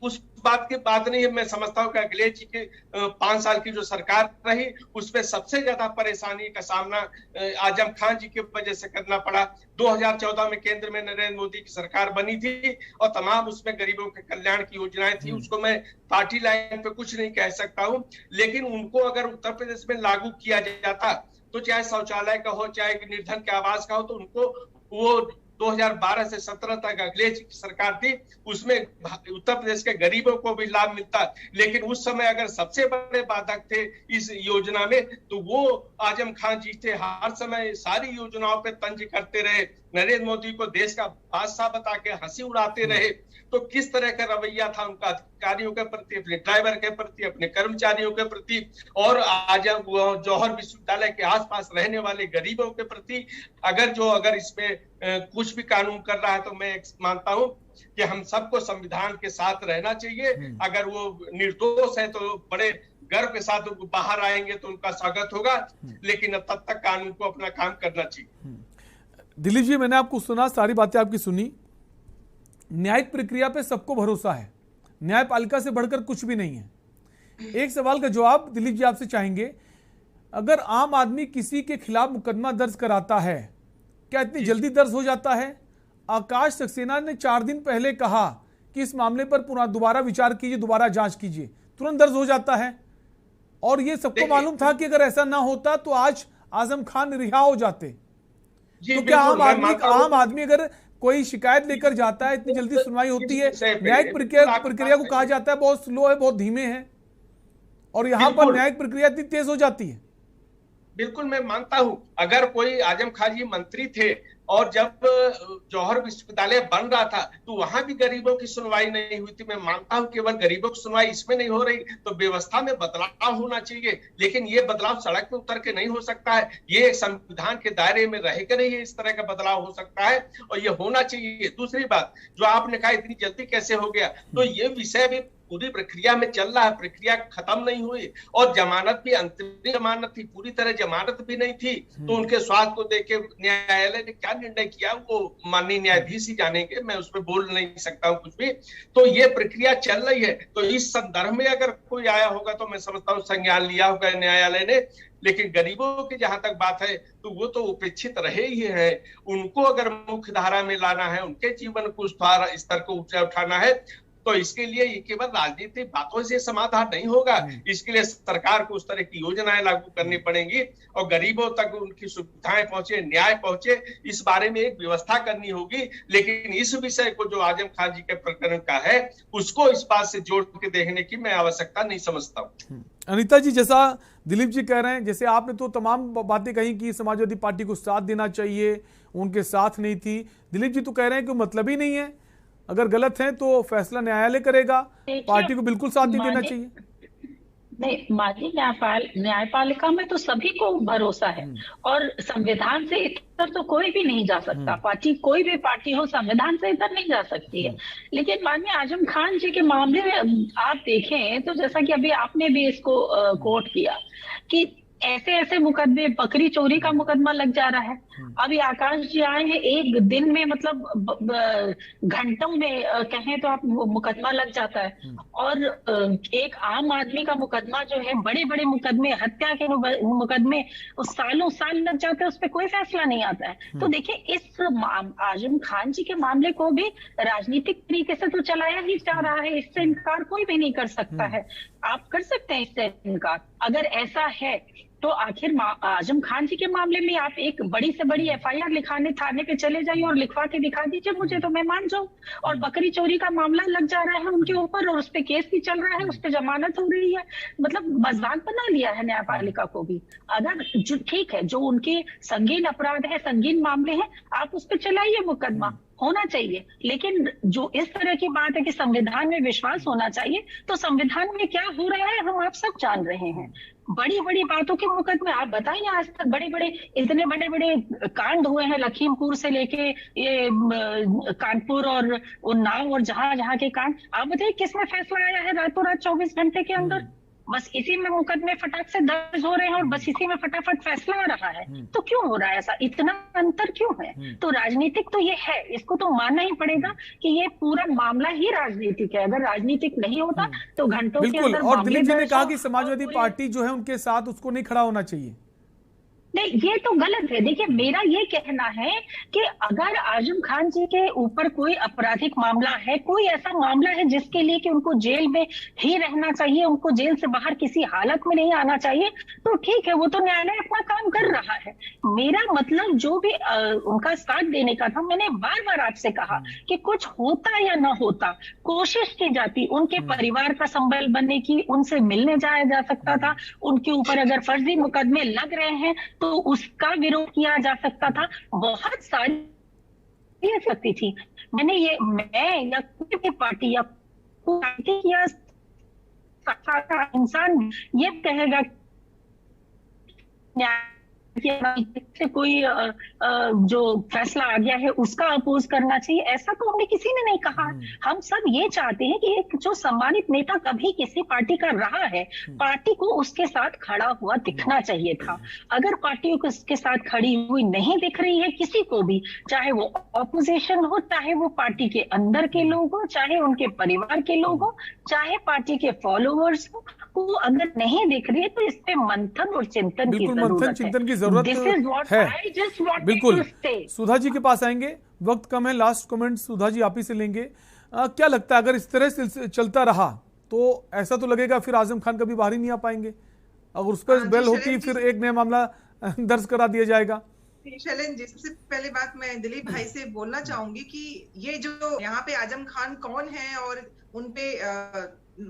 उस बात की बात नहीं है। मैं समझता हूँ कि अखिलेश जी के 5 साल की जो सरकार रही, उसमें सबसे ज्यादा परेशानी का सामना आजम खान जी की वजह से करना पड़ा। 2014 में केंद्र में नरेंद्र मोदी की सरकार बनी थी और तमाम उसमें गरीबों के कल्याण की योजनाएं थी, उसको मैं पार्टी लाइन पे कुछ नहीं कह सकता हूं, लेकिन उनको अगर उत्तर प्रदेश में लागू किया जाता, तो चाहे शौचालय का हो, चाहे निर्धन के आवास का हो, तो उनको वो 2012 से 17 तक अखिलेश की सरकार थी, उसमें उत्तर प्रदेश के गरीबों को भी लाभ मिलता। लेकिन उस समय अगर सबसे बड़े बाधक थे इस योजना में, तो वो आजम खान जी थे। हर समय सारी योजनाओं पे तंज करते रहे, नरेंद्र मोदी को देश का बादशाह बता के हंसी उड़ाते रहे। तो किस तरह का रवैया था उनका अधिकारियों के प्रति, अपने ड्राइवर के प्रति, अपने कर्मचारियों के प्रति, और आज जौहर विश्वविद्यालय के आसपास रहने वाले गरीबों के प्रति। अगर इसमें कुछ भी कानून कर रहा है, तो मैं मानता हूं कि हम सबको संविधान के साथ रहना चाहिए। अगर वो निर्दोष है तो बड़े गर्व के साथ बाहर आएंगे तो उनका स्वागत होगा, लेकिन तब तक कानून को अपना काम करना चाहिए। दिलीप जी, मैंने आपको सुना, सारी बातें आपकी सुनी। न्यायिक प्रक्रिया पे सबको भरोसा है, न्यायपालिका से बढ़कर कुछ भी नहीं है। एक सवाल का जवाब दिलीप जी आपसे चाहेंगे, अगर आम आदमी किसी के खिलाफ मुकदमा दर्ज कराता है, क्या इतनी जल्दी दर्ज हो जाता है? आकाश सक्सेना ने 4 दिन पहले कहा कि इस मामले पर दोबारा विचार कीजिए, दोबारा जांच कीजिए, तुरंत दर्ज हो जाता है। और ये सबको मालूम था कि अगर ऐसा ना होता तो आज आजम खान रिहा हो जाते। तो क्या आम आदमी अगर कोई शिकायत लेकर जाता है, इतनी जल्दी सुनवाई होती है? न्यायिक प्रक्रिया को कहा जाता है बहुत स्लो है, बहुत धीमे है, और यहाँ पर न्यायिक प्रक्रिया इतनी तेज हो जाती है। बिल्कुल मैं मानता हूं, अगर कोई आजम खान जी मंत्री थे और जब जौहर विश्वविद्यालय बन रहा था, तो वहां भी गरीबों की सुनवाई नहीं हुई थी। मैं मानता हूं केवल गरीबों की सुनवाई इसमें नहीं हो रही, तो व्यवस्था में बदलाव होना चाहिए, लेकिन ये बदलाव सड़क पे उतर के नहीं हो सकता है। ये एक संविधान के दायरे में रहकर ही इस तरह का बदलाव हो सकता है, और ये होना चाहिए। दूसरी बात जो आपने कहा इतनी जल्दी कैसे हो गया, तो ये विषय भी पूरी प्रक्रिया में चल रहा है, प्रक्रिया खत्म नहीं हुई और जमानत भी अंतरिम जमानत थी, पूरी तरह जमानत भी नहीं थी। तो उनके स्वास्थ्य को देख के न्यायालय ने क्या निर्णय किया वो माननीय न्यायाधीश ही जानेंगे, मैं उसमें बोल नहीं सकता हूँ कुछ भी। तो ये प्रक्रिया चल रही है। तो इस संदर्भ में अगर कोई आया होगा तो मैं समझता हूँ संज्ञान लिया होगा न्यायालय ने, लेकिन गरीबों की जहां तक बात है तो वो तो उपेक्षित रहे ही हैं। उनको अगर मुख्य धारा में लाना है, उनके जीवन को स्तर को ऊंचा उठाना है, तो इसके लिए ये केवल राजनीतिक बातों से समाधान नहीं होगा। इसके लिए सरकार को उस तरह की योजनाएं लागू करनी पड़ेंगी और गरीबों तक उनकी सुविधाएं पहुंचे, न्याय पहुंचे, इस बारे में एक व्यवस्था करनी होगी। लेकिन इस विषय को जो आजम खान जी के प्रकरण का है उसको इस बात से जोड़ के देखने की मैं आवश्यकता नहीं समझता हूँ। अनीता जी, जैसा दिलीप जी कह रहे हैं, जैसे आपने तो तमाम बातें कही कि समाजवादी पार्टी को साथ देना चाहिए, उनके साथ नहीं थी। दिलीप जी तो कह रहे हैं कि मतलब ही नहीं है, अगर गलत है तो फैसला न्यायालय करेगा, पार्टी को बिल्कुल साथ नहीं देना चाहिए। नहीं, माननीय न्यायपालिका में तो सभी को भरोसा है और संविधान से इतर तो कोई भी नहीं जा सकता। पार्टी कोई भी पार्टी हो संविधान से इतर नहीं जा सकती है। लेकिन माननीय आजम खान जी के मामले में आप देखें तो जैसा कि अभी आपने भी इसको कोट किया कि ऐसे ऐसे मुकदमे, बकरी चोरी का मुकदमा लग जा रहा है। अभी आकाश जी आए हैं, एक दिन में मतलब घंटों में कहें तो आप मुकदमा लग जाता है। और एक आम आदमी का मुकदमा जो है, बड़े बड़े मुकदमे, हत्या के मुकदमे सालों साल लग जाते हैं, उस पर कोई फैसला नहीं आता है। तो देखिए, इस आजम खान जी के मामले को भी राजनीतिक तरीके से तो चलाया ही जा रहा है, इससे इनकार कोई भी नहीं कर सकता है। आप कर सकते हैं इससे इनकार। अगर ऐसा है तो आखिर आजम खान जी के मामले में आप एक बड़ी से बड़ी एफआईआर लिखाने थाने पे चले जाइए और लिखवा के दिखा दीजिए मुझे, तो मैं मान जाऊं। और बकरी चोरी का मामला लग जा रहा है उनके ऊपर और उस पे केस भी चल रहा है, उस पे जमानत हो रही है, मतलब मजाक बना लिया है न्यायपालिका को भी। अगर जो ठीक है, जो उनके संगीन अपराध है, संगीन मामले हैं, आप उस पर चलाइए मुकदमा, होना चाहिए। लेकिन जो इस तरह की बात है कि संविधान में विश्वास होना चाहिए, तो संविधान में क्या हो रहा है हम आप सब जान रहे हैं। बड़ी बड़ी बातों के मुकदमे आप बताइए, आज तक बड़े बड़े इतने बड़े बड़े कांड हुए हैं, लखीमपुर से लेके ये कानपुर और उन्नाव और जहां जहां के कांड, आप बताइए किसमें फैसला आया है रातों रात 24 घंटे के अंदर? बस इसी में मुकदमे फटाक से दर्ज हो रहे हैं और बस इसी में फटाफट फैसला आ रहा है। तो क्यों हो रहा है ऐसा? इतना अंतर क्यों है? तो राजनीतिक तो ये है, इसको तो मानना ही पड़ेगा कि ये पूरा मामला ही राजनीतिक है। अगर राजनीतिक नहीं होता तो घंटों के अंदर। और दिलीप जी ने कहा कि समाजवादी पार्टी जो है उनके साथ, उसको नहीं खड़ा होना चाहिए। नहीं, ये तो गलत है। देखिए, मेरा ये कहना है कि अगर आजम खान जी के ऊपर कोई आपराधिक मामला है, कोई ऐसा मामला है जिसके लिए कि उनको जेल में ही रहना चाहिए, उनको जेल से बाहर किसी हालत में नहीं आना चाहिए, तो ठीक है, वो तो न्यायालय अपना काम कर रहा है। मेरा मतलब जो भी उनका साथ देने का था, मैंने बार बार आपसे कहा कि कुछ होता या ना होता, कोशिश की जाती उनके परिवार का संबल बनने की, उनसे मिलने जाया जा सकता था, उनके ऊपर अगर फर्जी मुकदमे लग रहे हैं तो उसका विरोध किया जा सकता था। बहुत सारी सकती थी। मैं या कोई भी पार्टी या इंसान ये कहेगा से कोई जो फैसला आ गया है उसका अपोज करना चाहिए, ऐसा तो हमने किसी ने नहीं कहा। हम सब ये चाहते हैं कि एक जो सम्मानित नेता कभी किसी पार्टी का रहा है, पार्टी को उसके साथ खड़ा हुआ दिखना चाहिए था। अगर पार्टी को उसके साथ खड़ी हुई नहीं दिख रही है किसी को भी, चाहे वो ऑपोजिशन हो, चाहे वो पार्टी के अंदर के लोग हो, चाहे उनके परिवार के लोग हो, चाहे पार्टी के फॉलोअर्स हो, वो अगर नहीं दिख रही है तो इस पे मंथन और चिंतन की जरूरत है। बिल्कुल। सुधा जी के पास आएंगे, वक्त कम है, लास्ट कमेंट सुधा जी आप ही से लेंगे। क्या लगता है अगर इस तरह से चलता रहा तो ऐसा तो लगेगा फिर आजम खान कभी बाहर ही नहीं आ पाएंगे? अगर उस पर बेल होती फिर एक नया मामला दर्ज करा दिया जाएगा। शैलेंद्र जी, सबसे पहले बात मैं दिलीप भाई से बोलना चाहूंगी कि ये जो यहाँ पे आजम खान कौन है और उनपे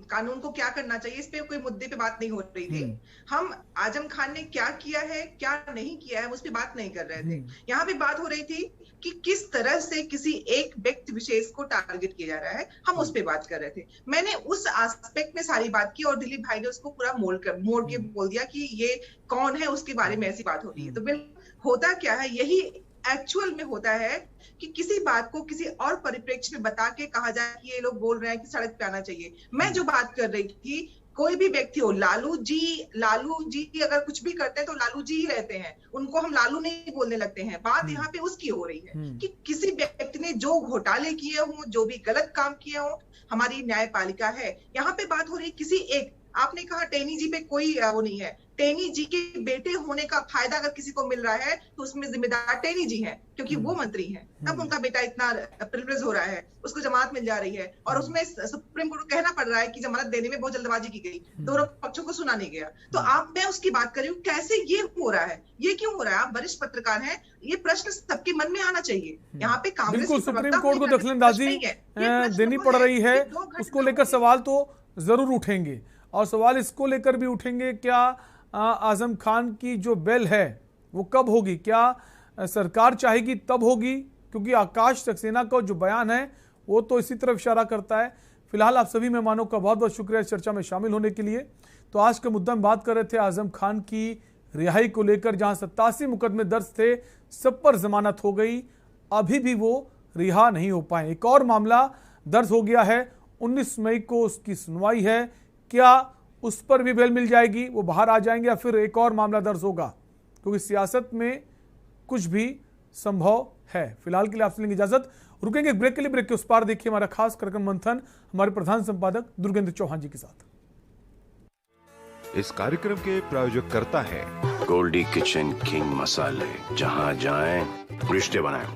कानून को क्या करना चाहिए, इस पे कोई मुद्दे पे बात नहीं हो रही थी। हम आजम खान ने क्या किया है, क्या नहीं किया है, उस पे बात नहीं कर रहे थे। यहाँ पे बात हो रही थी कि किस तरह से किसी एक व्यक्ति विशेष को टारगेट किया जा रहा है, हम उस पे बात कर रहे थे। मैंने उस एस्पेक्ट में सारी बात की और दिलीप भाई ने उसको पूरा मोड़ के बोल दिया कि ये कौन है, उसके बारे में ऐसी बात हो रही है। तो बिल्कुल होता क्या है, यही एक्चुअल में होता है कि किसी बात को किसी और परिप्रेक्ष्य में बता के कहा जाए कि ये लोग बोल रहे हैं कि सड़क पे आना चाहिए। मैं जो बात कर रही थी, कोई भी व्यक्ति हो, लालू जी अगर कुछ भी करते हैं तो लालू जी ही रहते हैं, उनको हम लालू नहीं बोलने लगते हैं। बात यहाँ पे उसकी हो रही है कि किसी व्यक्ति ने जो घोटाले किए हों, जो भी गलत काम किए हों, हमारी न्यायपालिका है, यहाँ पे बात हो रही किसी एक, आपने कहा टेनी जी पे कोई वो नहीं है, टेनी जी के बेटे होने का फायदा अगर किसी को मिल रहा है तो उसमें जिम्मेदार टेनी जी हैं, क्योंकि वो मंत्री हैं, तब उनका बेटा इतना प्रिविलेज हो रहा है, उसको जमानत मिल जा रही है और उसमें सुप्रीम कोर्ट को कहना पड़ रहा है कि जमानत देने में बहुत जल्दबाजी की गई, दोनों पक्षों को सुना नहीं गया। तो मैं उसकी बात कर रही हूँ, कैसे ये हो रहा है, ये क्यों हो रहा है? आप वरिष्ठ पत्रकार हैं, ये प्रश्न सबके मन में आना चाहिए। यहाँ पे कांग्रेस बिल्कुल सुप्रीम कोर्ट को दखलंदाजी देनी पड़ रही है, उसको लेकर सवाल तो जरूर उठेंगे और सवाल इसको लेकर भी उठेंगे, क्या आजम खान की जो बेल है वो कब होगी, क्या सरकार चाहेगी तब होगी? क्योंकि आकाश सक्सेना का जो बयान है वो तो इसी तरफ इशारा करता है। फिलहाल आप सभी मेहमानों का बहुत बहुत शुक्रिया इस चर्चा में शामिल होने के लिए। तो आज के मुद्दा में बात कर रहे थे आजम खान की रिहाई को लेकर, जहां 87 मुकदमे दर्ज थे, सब पर जमानत हो गई, अभी भी वो रिहा नहीं हो पाए। एक और मामला दर्ज हो गया है, 19 मई को उसकी सुनवाई है, क्या उस पर भी बेल मिल जाएगी, वो बाहर आ जाएंगे या फिर एक और मामला दर्ज होगा? क्योंकि सियासत में कुछ भी संभव है। फिलहाल के लिए आपसे लेंगे इजाजत, रुकेंगे ब्रेक के लिए। ब्रेक के उस पार देखिए हमारा खास कार्यक्रम मंथन हमारे प्रधान संपादक दुर्गेंद्र चौहान जी के साथ। इस कार्यक्रम के प्रायोजक करता है गोल्डी किचन किंग मसाले, जहां जाएं रिश्ते बनाएं।